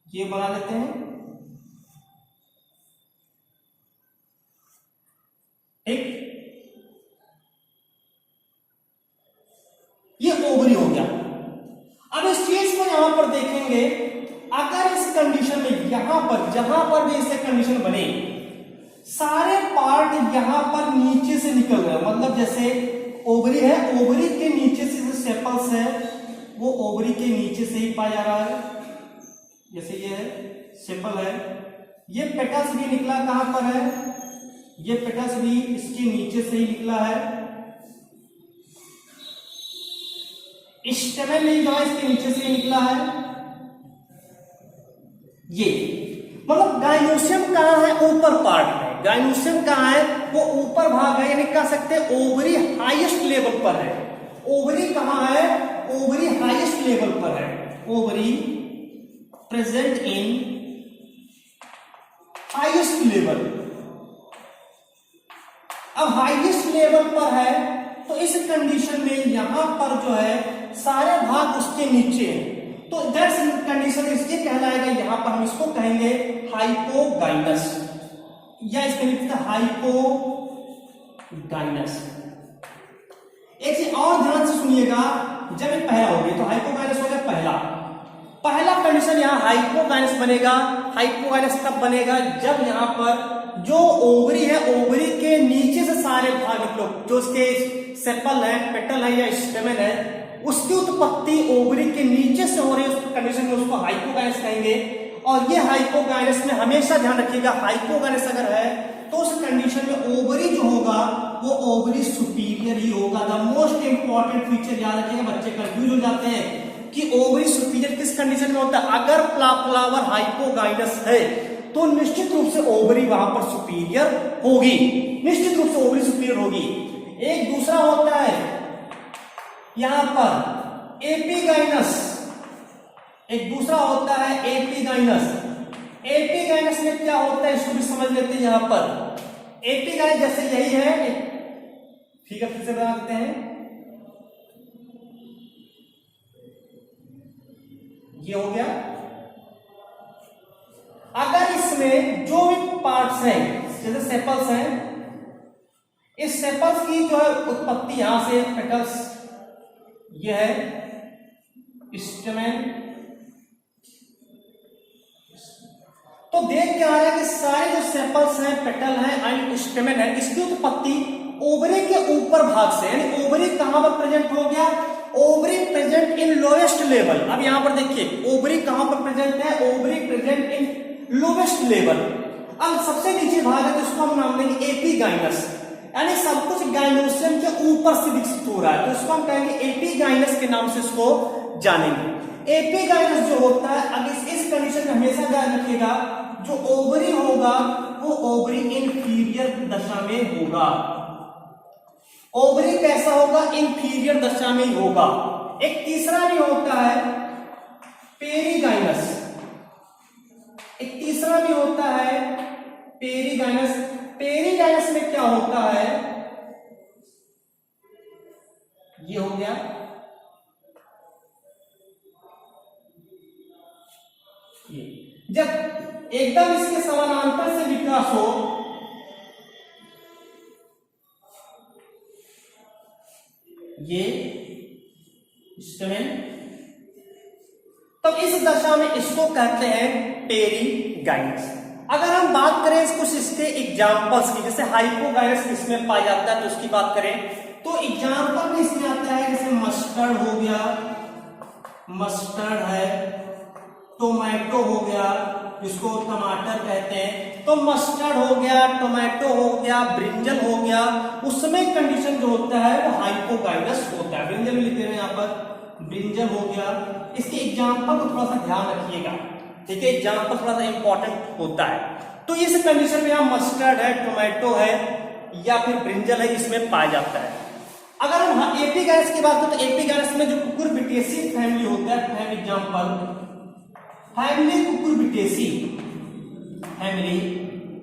ये बना लेते हैं, ठीक, ये ओवरी हो गया। अब इस चीज को यहां पर देखेंगे, अगर इस कंडीशन में यहां पर जहां पर भी इसे कंडीशन बने, सारे पार्ट यहां पर नीचे से निकल रहे हैं, मतलब जैसे ओवरी है, ओवरी के नीचे से जो सेपल्स है वो ओवरी के नीचे से ही पाया जा रहा है, जैसे ये है सेपल है, ये पेटल्स भी निकला कहां पर है, ये पेटल्स भी इसके नीचे से ही निकला है, स्टेमेन भी जो है इसके नीचे से ही निकला है, ये मतलब गाइनोसियम कहां है, ऊपर पार्ट है, गाइनोसियम कहां है, वो ऊपर भाग है, यानी कह सकते हैं ओवरी हाईएस्ट लेवल पर है। ओवरी कहां है, ओवरी हाईएस्ट लेवल पर है, ovary present in highest level. अब हाईएस्ट लेवल पर है, तो इस कंडीशन में यहां पर जो है सारे भाग उसके नीचे हैं, तो दैट्स कंडीशन इसके कहलाएगा, यहां पर हम इसको कहेंगे हाइपोगाइनस, या इसके नीचे हाइपोगाइनस। एक चीज और ध्यान से सुनिएगा, जब ये पहला हो गया तो हाइपोगाइनस हो गया पहला कंडीशन, यहां हाइपोगाइनस बनेगा। हाइपोगाइनस कब बनेगा, जब यहां पर जो ओवरी है, ओवरी के नीचे से सारे भाग निकलो, जो उसके सेपल है, पेटल है या स्टेमेन है, उसकी उत्पत्ति ओवरी के नीचे से हो रही है, उस कंडीशन में उसको हाइपोगाइनस कहेंगे। और ये हाइपोगाइनस में हमेशा ध्यान रखिएगा, हाइपोगाइनस अगर है तो उस कंडीशन में ओवरी जो होगा वो ओवरी सुपीरियर ही होगा। द मोस्ट इंपॉर्टेंट फीचर याद रखिएगा, बच्चे कंफ्यूज हो जाते हैं कि ओवरी सुपीरियर किस कंडीशन में होता है। अगर फ्लावर हाइपोगाइनस है तो निश्चित रूप से ओवरी वहां पर सुपीरियर होगी, निश्चित रूप से ओवरी सुपीरियर होगी। एक दूसरा होता है यहां पर एपिगाइनस, एक दूसरा होता है एपिगाइनस। एपिगाइनस में क्या होता है इसको भी समझ लेते हैं। यहां पर एपिगाइनस जैसे यही है, फिगर फिर से बना देते हैं, ये हो गया। अगर इसमें जो भी पार्ट्स हैं जैसे सेपल्स हैं, इस सेपल्स की जो है उत्पत्ति यहां से पेटल्स, ये है स्टेमेन। तो देख क्या आ रहा है कि सारे जो सेपल्स हैं, पेटल हैं एंड स्टेमेन है, इसकी उत्पत्ति ओवरी के ऊपर भाग से, यानी ओवरी कहां पर प्रेजेंट हो गया, ovary present in lowest level. अब यहां पर देखिए ओवरी कहां पर प्रेजेंट है, ovary present in lowest level. अब सबसे नीचे भाग है तो इसको हम नाम देंगे एपीगाइनस, यानी सब कुछ गाइनोसियम के ऊपर से विकसित हो रहा है, तो इसको हम कहेंगे एपीगाइनस के नाम से इसको जानेंगे। एपीगाइनस जो होता है, अब इस कंडीशन में हमेशा ध्यान रखिएगा, जो ओवरी होगा वो ओवरी इंफीरियर दशा में होगा। ओवरी कैसा होगा, इंफीरियर दशा में होगा। एक तीसरा भी होता है पेरीगाइनस, एक तीसरा भी होता है पेरीगाइनस। पेरीगाइनस में क्या होता है, ये हो गया, ये जब एकदम इसके समानांतर से विकास हो, ये स्टेमेन, तो इस दशा में इसको कहते हैं पेरीगाइनस। अगर हम बात करें कुछ इसके एग्जाम्पल्स की, जैसे हाइपोगाइनस इसमें पाया जाता है तो उसकी बात करें तो एग्जाम्पल में इसमें आता है जैसे मस्टर्ड हो गया, मस्टर्ड है, टोमेटो हो गया जिसको टमाटर कहते हैं, तो मस्टर्ड हो गया, टोमेटो हो गया, ब्रिंजल हो गया, उसमें कंडीशन जो होता है वो हाइपोगाइनस होता है। ब्रिंजल में लिखे हुए यहाँ पर ब्रिंजल हो गया। इसके एग्जाम्पल को थोड़ा सा ध्यान रखिएगा, ठीक है, एग्जाम्पल थोड़ा सा इंपॉर्टेंट होता है। तो इस कंडीशन में यहाँ मस्टर्ड है, टोमेटो है या फिर ब्रिंजल है, इसमें पाया जाता है। अगर हम एपीगाइनस की बात करें तो एपीगाइनस में जो कुकुरबिटेसी फैमिली होता है, family example family Cucurbitaceae, family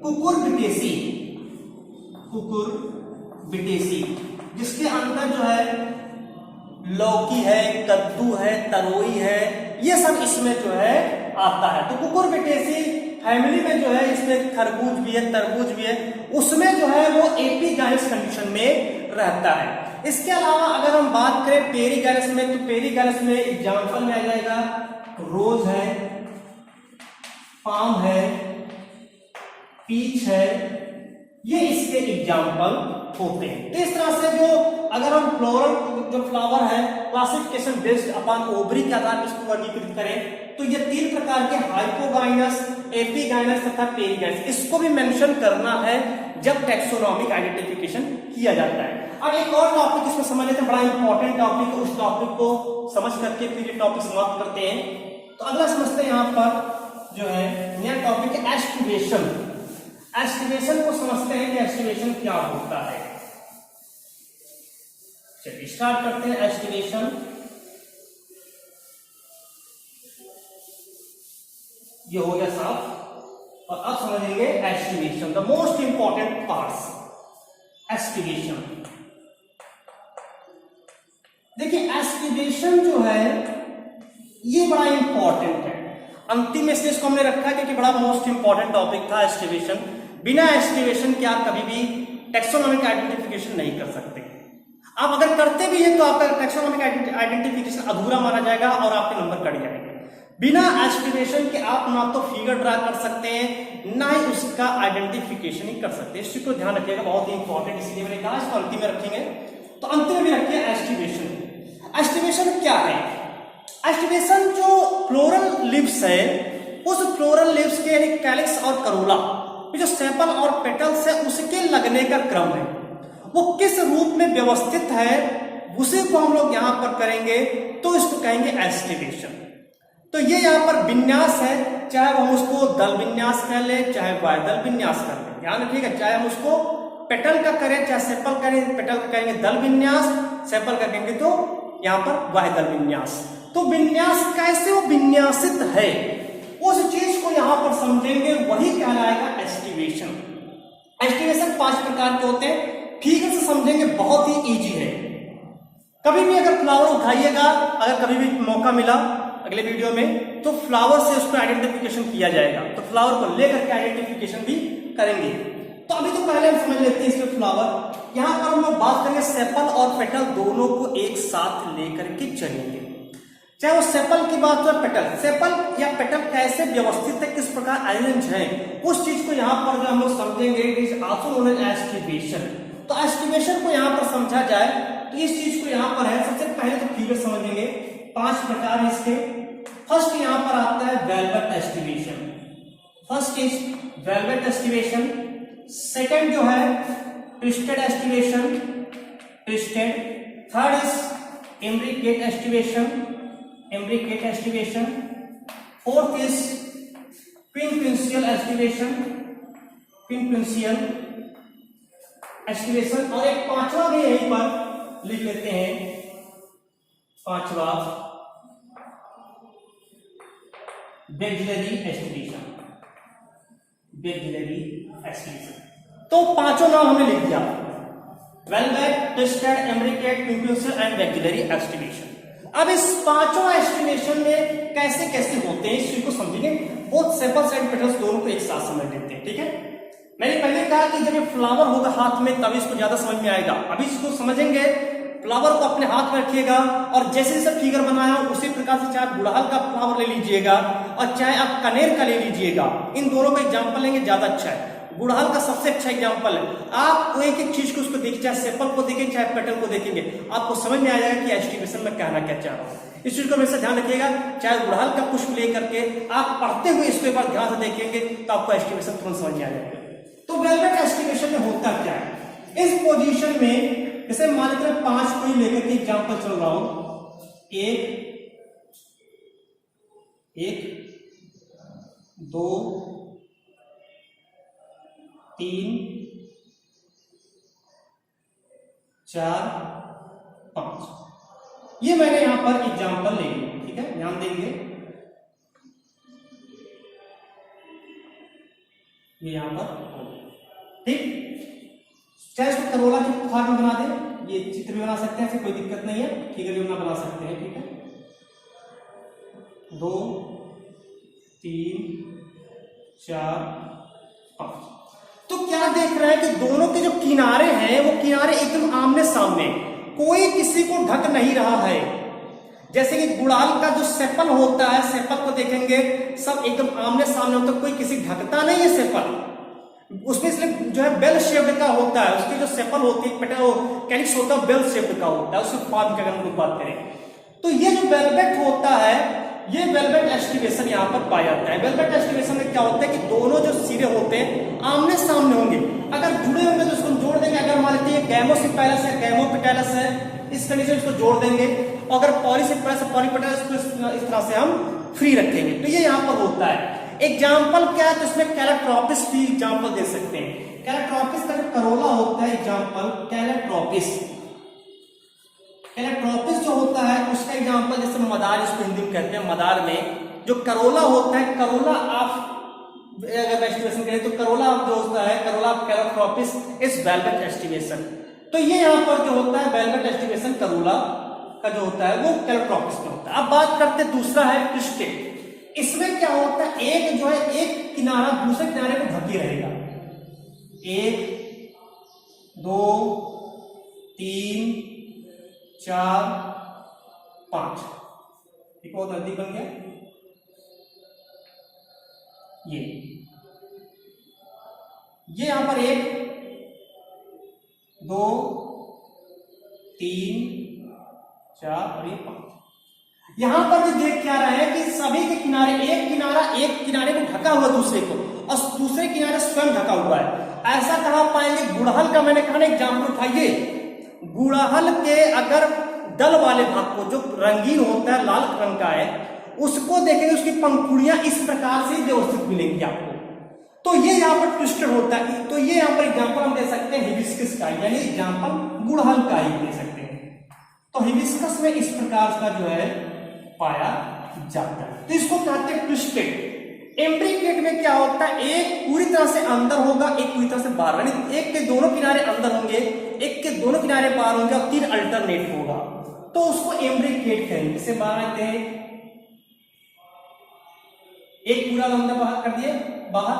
Cucurbitaceae, Cucurbitaceae, जिसके अंदर जो है लौकी है, कद्दू है, तरोई है, ये सब इसमें जो है आता है। तो कुकुरबिटेसी फैमिली में जो है इसमें खरबूज भी है, तरबूज भी है, उसमें जो है वो एपीगाइनस कंडीशन में रहता है। इसके अलावा अगर हम बात करें पेरीगाइनस में, तो पेरीगाइनस में एग्जाम्पल में आ जाएगा रोज है, पाम है, पीच है, ये इसके एग्जाम्पल होते हैं। तो इस तरह से जो अगर हम फ्लोरल जो फ्लावर है क्लासिफिकेशन बेस्ड अपॉन ओवरी के आधार पर इसको वर्गीकृत करें तो ये तीन प्रकार के हाइपोगाइनस, एपीगाइनस तथा पेरीगाइनस, इसको भी मेंशन करना है जब टैक्सोनॉमिक आइडेंटिफिकेशन किया जाता है। अब एक और टॉपिक इसमें समझ लेते हैं, बड़ा इंपॉर्टेंट टॉपिक है, उस टॉपिक को समझ करके फिर ये टॉपिक समाप्त करते हैं। तो अगला समझते हैं, यहाँ पर जो है नया टॉपिक है एस्टिवेशन। एस्टिवेशन को समझते हैं कि एस्टिवेशन क्या होता है। चलिए स्टार्ट करते हैं एस्टिवेशन। ये हो गया साफ, और अब समझेंगे aestivation, the most important parts aestivation. देखिए एस्टिवेशन जो है ये बड़ा इंपॉर्टेंट है, अंतिम में से इसको हमने रखा क्योंकि बड़ा मोस्ट इंपॉर्टेंट टॉपिक था एस्टिवेशन। बिना एस्टिवेशन के आप कभी भी टैक्सोनॉमिक आइडेंटिफिकेशन नहीं कर सकते। आप अगर करते भी हैं तो आपका टैक्सोनॉमिक आइडेंटिफिकेशन अधूरा माना जाएगा और आपके नंबर कट जाएंगे। बिना एस्टिमेशन के आप ना तो फिगर ड्रा कर सकते हैं ना ही उसका आइडेंटिफिकेशन ही कर सकते हैं। इस चीज को ध्यान रखिएगा, बहुत ही इंपॉर्टेंट, इसलिए मैंने कहा इसको अंतिम में रखेंगे। तो अंतिम में रखिए एस्टिमेशन। एस्टिमेशन क्या है? एस्टिमेशन जो फ्लोरल लिव्स है, उस फ्लोरल लिव्स के यानी कैलिक्स और करोला जो सेपल और पेटल्स है उसके लगने का क्रम है, वो किस रूप में व्यवस्थित है, उसे को हम लोग यहां पर करेंगे तो इसको कहेंगे एस्टिमेशन। तो ये यहाँ पर विन्यास है, चाहे हम उसको दल विन्यास कर ले चाहे वायदल विन्यास कर ले, ध्यान रखिएगा, चाहे हम उसको पेटल का करें चाहे सेपल करें, पेटल का करेंगे दल विन्यास, सेपल का करेंगे तो यहाँ पर वायदल विन्यास। तो विन्यास कैसे वो विन्यासित है उस चीज को यहाँ पर समझेंगे, वही कहलाएगा एस्टिमेशन। एस्टिमेशन 5 प्रकार के होते हैं, फिगर से समझेंगे, बहुत ही इजी है। कभी भी अगर फ्लावर उठाइएगा, अगर कभी भी मौका मिला अगले वीडियो में, तो फ्लावर से उसको आइडेंटिफिकेशन किया जाएगा, तो फ्लावर को लेकर के आइडेंटिफिकेशन भी करेंगे। तो अभी तो पहले हम समझ लेते हैं इसमें फ्लावर। यहां पर हम लोग बात करेंगे सेपल और पेटल दोनों को एक साथ लेकर के चलेंगे, चाहे वो सेपल की बात हो या पेटल। सेपल या पेटल कैसे व्यवस्थित है, किस प्रकार अरेंज है, उस चीज को यहाँ पर जो हम लोग समझेंगे, it is also known as aestivation. तो एस्टिवेशन को यहाँ पर समझा जाए तो इस चीज को यहाँ पर है, सबसे पहले तो फिगर समझेंगे, 5 प्रकार है इसके। फर्स्ट यहाँ पर आता है valvate aestivation, first is valvate aestivation. Second जो है twisted aestivation, twisted. Third is imbricate aestivation, imbricate aestivation. Fourth is quincuncial aestivation, quincuncial aestivation. और एक पांचवा भी यहीं पर लिख लेते हैं, पांचवा बेक्सिलरी एस्टिवेशन, बेक्सिलरी एस्टिवेशन। तो पांचों नाम हमने लिख दिया, valvate, twisted, imbricate, quincuncial and vexillary aestivation. अब इस पांचों एस्टिमेशन में कैसे कैसे होते हैं इस चीज को समझेंगे, बोथ सेपल्स एंड पेटल्स दोनों को एक साथ समझ लेते हैं, ठीक है। मैंने पहले कहा कि जब ये फ्लावर होगा हाथ में तभी इसको ज्यादा समझ में आएगा। अभी इसको समझेंगे, फ्लावर को अपने हाथ में रखिएगा और जैसे जैसे फिगर बनाया उसी प्रकार से चाहे गुड़हल का फ्लावर ले लीजिएगा और चाहे आप कनेर का ले लीजिएगा, इन दोनों का एग्जाम्पल लेंगे ज्यादा अच्छा है। गुड़हल का सबसे अच्छा एग्जाम्पल है। आप एक एक चीज को उसको देखिए, चाहे सेपल को देखेंगे चाहे पेटल को देखेंगे, आपको समझ में आ जाएगा कि एस्टिमेशन में कहना क्या चाह रहा हूं। इस चीज को हमेशा ध्यान रखिएगा। चाहे गुड़हल का पुष्प लेकर के आप पढ़ते हुए इसको एक बार ध्यान से देखेंगे तो आपको एस्टिमेशन तुरंत समझ में आ जाएगा। तो वेलवेट एस्टिमेशन में होता क्या है, इस पोजीशन में जैसे मान लीजिए 5 को ही लेकर के एग्जाम्पल चल रहा हूं, 1 2 3 4 5, ये मैंने यहां पर एग्जाम्पल ले लिया, ठीक है, ध्यान देंगे। ये यहां पर ठीक, चाहे इसको करोला की फॉर्म में बना दें, ये चित्र भी बना सकते हैं, ऐसे कोई दिक्कत नहीं है, फिगर भी बना सकते हैं, ठीक है। 2 3 4 5। तो क्या देख रहे हैं कि दोनों के जो किनारे हैं वो किनारे एकदम आमने सामने, कोई किसी को ढक नहीं रहा है। जैसे कि गुड़हल का जो सेपल होता है, सेपल को देखेंगे सब एकदम आमने सामने होता है, कोई किसी ढकता नहीं है सेपल, उसमें इसलिए जो है बेल शेप्ड का होता है, उसकी जो सेपल होती है पेटल कैलिक्स होता है बेल शेप्ड का होता है, उसके फॉर्म की अगर हम लोग बात करें तो ये जो वेलवेट होता है, ये वेलवेट एस्टिवेशन यहाँ पर पाया जाता है। वेलवेट एस्टिवेशन में क्या होता है कि दोनों जो सिरे होते हैं आमने सामने होंगे, अगर जुड़े होंगे तो उसको जोड़ देंगे। अगर मान लीजिए गैमोसिपेलस है, गैमोपेटलस है, इस कंडीशन में इसको जोड़ देंगे, अगर पॉलीसिपेलस है, पॉलीपेटलस, इस तरह से हम फ्री रखेंगे। तो ये यहाँ पर होता है। एग्जाम्पल क्या है, तो इसमें कैलेट्रोपिस भी एग्जाम्पल दे सकते हैं। कैलेट्रोपिस का जो करोला होता है, एग्जाम्पल कैलेट्रोपिस, कैलेट्रोपिस जो होता है उसका एग्जाम्पल जैसे मदार, इसको हिंदी में कहते हैं मदार में जो करोला होता है, करोला आप अगर एस्टिमेशन करें तो करोला जो होता है, करोला कैलेट्रोपिस इज वेलवेट एस्टिमेशन। तो ये यहाँ पर जो होता है वेलवेट एस्टिमेशन करोला का जो होता है वो कैलेट्रोपिस में होता है। अब बात करते दूसरा है ट्विस्टेड। इसमें क्या होता है, एक जो है एक किनारा दूसरे किनारे को ढके रहेगा, 1 2 3 4 5, ठीक, बहुत नजदीक बन गया। ये यहां पर 1 2 3 4 और ये 5। यहां पर भी देख क्या रहे हैं कि सभी के किनारे एक किनारे को ढका हुआ दूसरे को और दूसरे किनारे स्वयं ढका हुआ है। ऐसा कहां पाएंगे, गुड़हल का मैंने कहा एग्जाम्पल उठाइए, गुड़हल के अगर दल वाले भाग को जो रंगीन होता है, लाल रंग का है, उसको देखेंगे उसकी पंखुड़ियां इस प्रकार से व्यवस्थित मिलेंगी आपको। तो ये यहाँ पर ट्विस्टेड होता है। तो ये यहाँ पर एग्जाम्पल हम दे सकते हैं हिबिस्कस का, यानी एग्जाम्पल गुड़हल का ही दे सकते हैं। तो हिबिस्कस में इस प्रकार का जो है पाया जाता है, तो इसको कहते हैं ट्विस्टेड। इम्ब्रिकेट में क्या होता है, एक पूरी तरह से अंदर होगा, एक पूरी तरह से बाहर, यानी एक के दोनों किनारे अंदर होंगे, एक के दोनों किनारे बाहर होंगे और 3 अल्टरनेट होगा, तो उसको इम्ब्रिकेट कहेंगे। इसे बाहर आते हैं एक पूरा अंदर बाहर कर दिए, बाहर,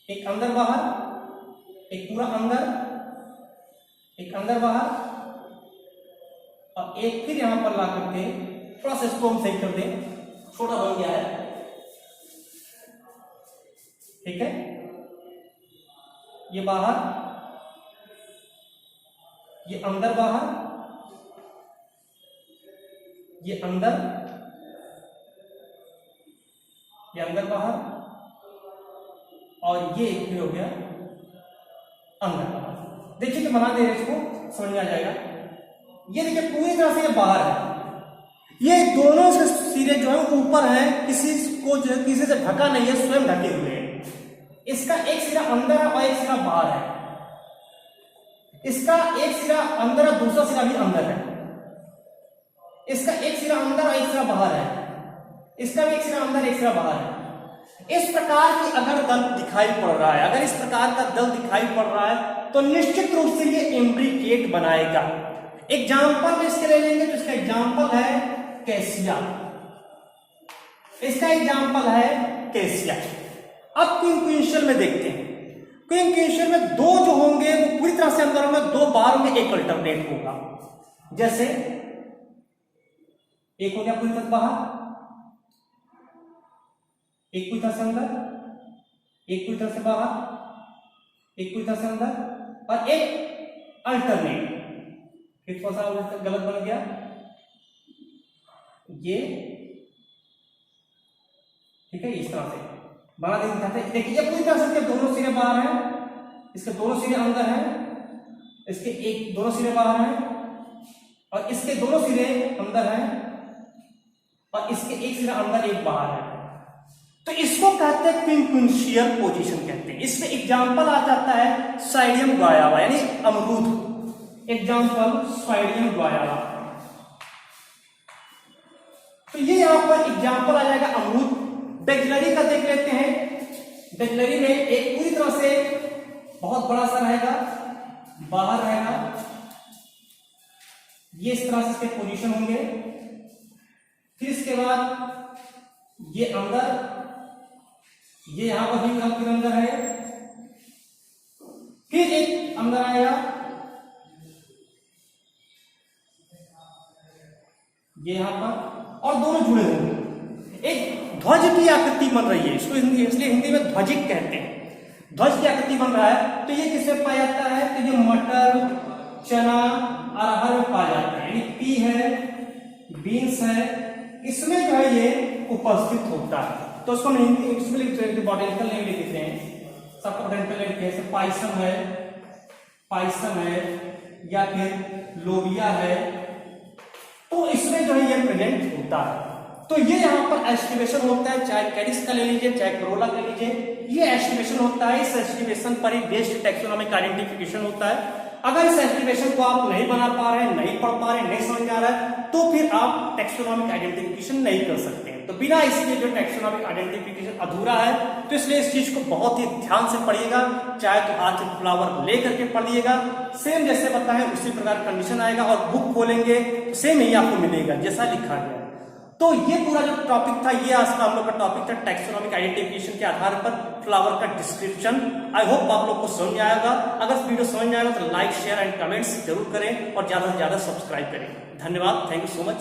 एक अंदर बाहर, एक पूरा अंदर, एक अंदर बाहर, और एक फिर यहां पर ला करके थोड़ा सा इसको हम सही कर दें, छोटा बन गया है, ठीक है। ये बाहर, ये अंदर बाहर, ये अंदर, ये अंदर बाहर, और ये फिर हो गया अंदर बाहर। देखिए कि बना दे रहे, इसको समझ में आ जाएगा। ये देखिए पूरी तरह से ये बाहर है, ये दोनों से सिरे जो है ऊपर है, किसी को जो है किसी से ढका नहीं है, स्वयं ढके हुए हैं। इसका एक सिरा अंदर है और एक सिरा बाहर है, इसका एक सिरा अंदर है, दूसरा सिरा भी अंदर है, इसका एक सिरा अंदर और एक सिरा बाहर है, इसका भी एक सिरा अंदर एक सिरा बाहर है। इस प्रकार की अगर दल दिखाई पड़ रहा है, अगर इस प्रकार का दल दिखाई पड़ रहा है तो निश्चित रूप से ये इम्ब्रिकेट बनाएगा। एग्जाम्पल में इसके ले लेंगे तो इसका एग्जाम्पल है कैसिया, इसका एग्जाम्पल है कैसिया। अब क्विंक्विंशियल में देखते हैं, क्विंक्विंशियल में दो जो होंगे वो पूरी तरह से अंदर होंगे, दो बाहर में, एक अल्टरनेट होगा। जैसे एक हो गया पूरी तरह बाहर, एक पूरी तरह से अंदर, एक पूरी तरह से बाहर, एक पूरी तरह से अंदर, और एक अल्टरनेट। फिर थोड़ा सा गलत बन गया, ये ठीक है, इस तरह से बना दिखाते हैं। देखिए ये पूरी तरह से इसके दोनों सिरे बाहर हैं, इसके दोनों सिरे अंदर हैं, इसके एक दोनों सिरे बाहर हैं, और इसके दोनों सिरे अंदर हैं, और इसके एक सिरा अंदर एक बाहर है। तो इसको कहते हैं क्विंक्विंशियल पोजीशन कहते हैं। इसमें एग्जांपल आ जाता है साइडियम गुआयावा यानी अमरूद, एग्जांपल साइडियम गुआयावा। तो ये यहां पर एग्जांपल आ जाएगा अमरूद। बेचलरी का देख लेते हैं। बेचलरी में एक पूरी तरह से बहुत बड़ा सा रहेगा, बाहर रहेगा, ये इस तरह से इसके पोजीशन होंगे। फिर इसके बाद ये अंदर, ये यहां पर भी फिर अंदर है, फिर एक अंदर आएगा, ये यहां पर, और दोनों जुड़े होंगे। एक ध्वज की आकृति बन रही है, इसको हिंदी इसलिए हिंदी में ध्वजिक कहते हैं। ध्वज की आकृति बन रहा है, तो ये किसमें पाया जाता है? तो ये मटर, चना, अरहर में पाया जाता है, यानी पी है, बीन्स है, इसमें जो है ये उपस्थित होता है। तो उसको हिंदी इसमें बॉटेनिकल नेम लिखते हैं, सब बॉटेनिकल नेम जैसे पाइसम है, या फिर लोबिया है, तो इसमें जो है ये प्रेजेंट होता है। तो ये यहाँ पर एस्टिमेशन होता है, चाहे कैरिस का ले लीजिए, चाहे क्रोला का लीजिए, ये एस्टिमेशन होता है। इस एस्टिमेशन पर ही बेस्ड टैक्सोनॉमिक आइडेंटिफिकेशन होता है। अगर इस एस्टिमेशन को आप नहीं बना पा रहे हैं, नहीं पढ़ पा रहे हैं, नहीं समझ में आ रहा है, तो फिर आप टैक्सोनॉमिक आइडेंटिफिकेशन नहीं कर सकते हैं। तो बिना इसके जो टैक्सोनॉमिक आइडेंटिफिकेशन अधूरा है, तो इसलिए इस चीज को बहुत ही ध्यान से पढ़िएगा। चाहे तो आज फ्लावर ले करके पढ़िएगा, सेम जैसे बताएं उसी प्रकार कंडीशन आएगा, और बुक खोलेंगे सेम ही आपको मिलेगा जैसा लिखा गया। तो ये पूरा जो टॉपिक था, ये आज का हम लोग का टॉपिक था टैक्सोनॉमिक आइडेंटिफिकेशन के आधार पर फ्लावर का डिस्क्रिप्शन। आई होप आप लोग को समझ में आएगा। अगर वीडियो समझ में आएगा तो लाइक, शेयर एंड कमेंट्स जरूर करें, और ज्यादा से ज्यादा सब्सक्राइब करें। धन्यवाद, थैंक यू सो मच।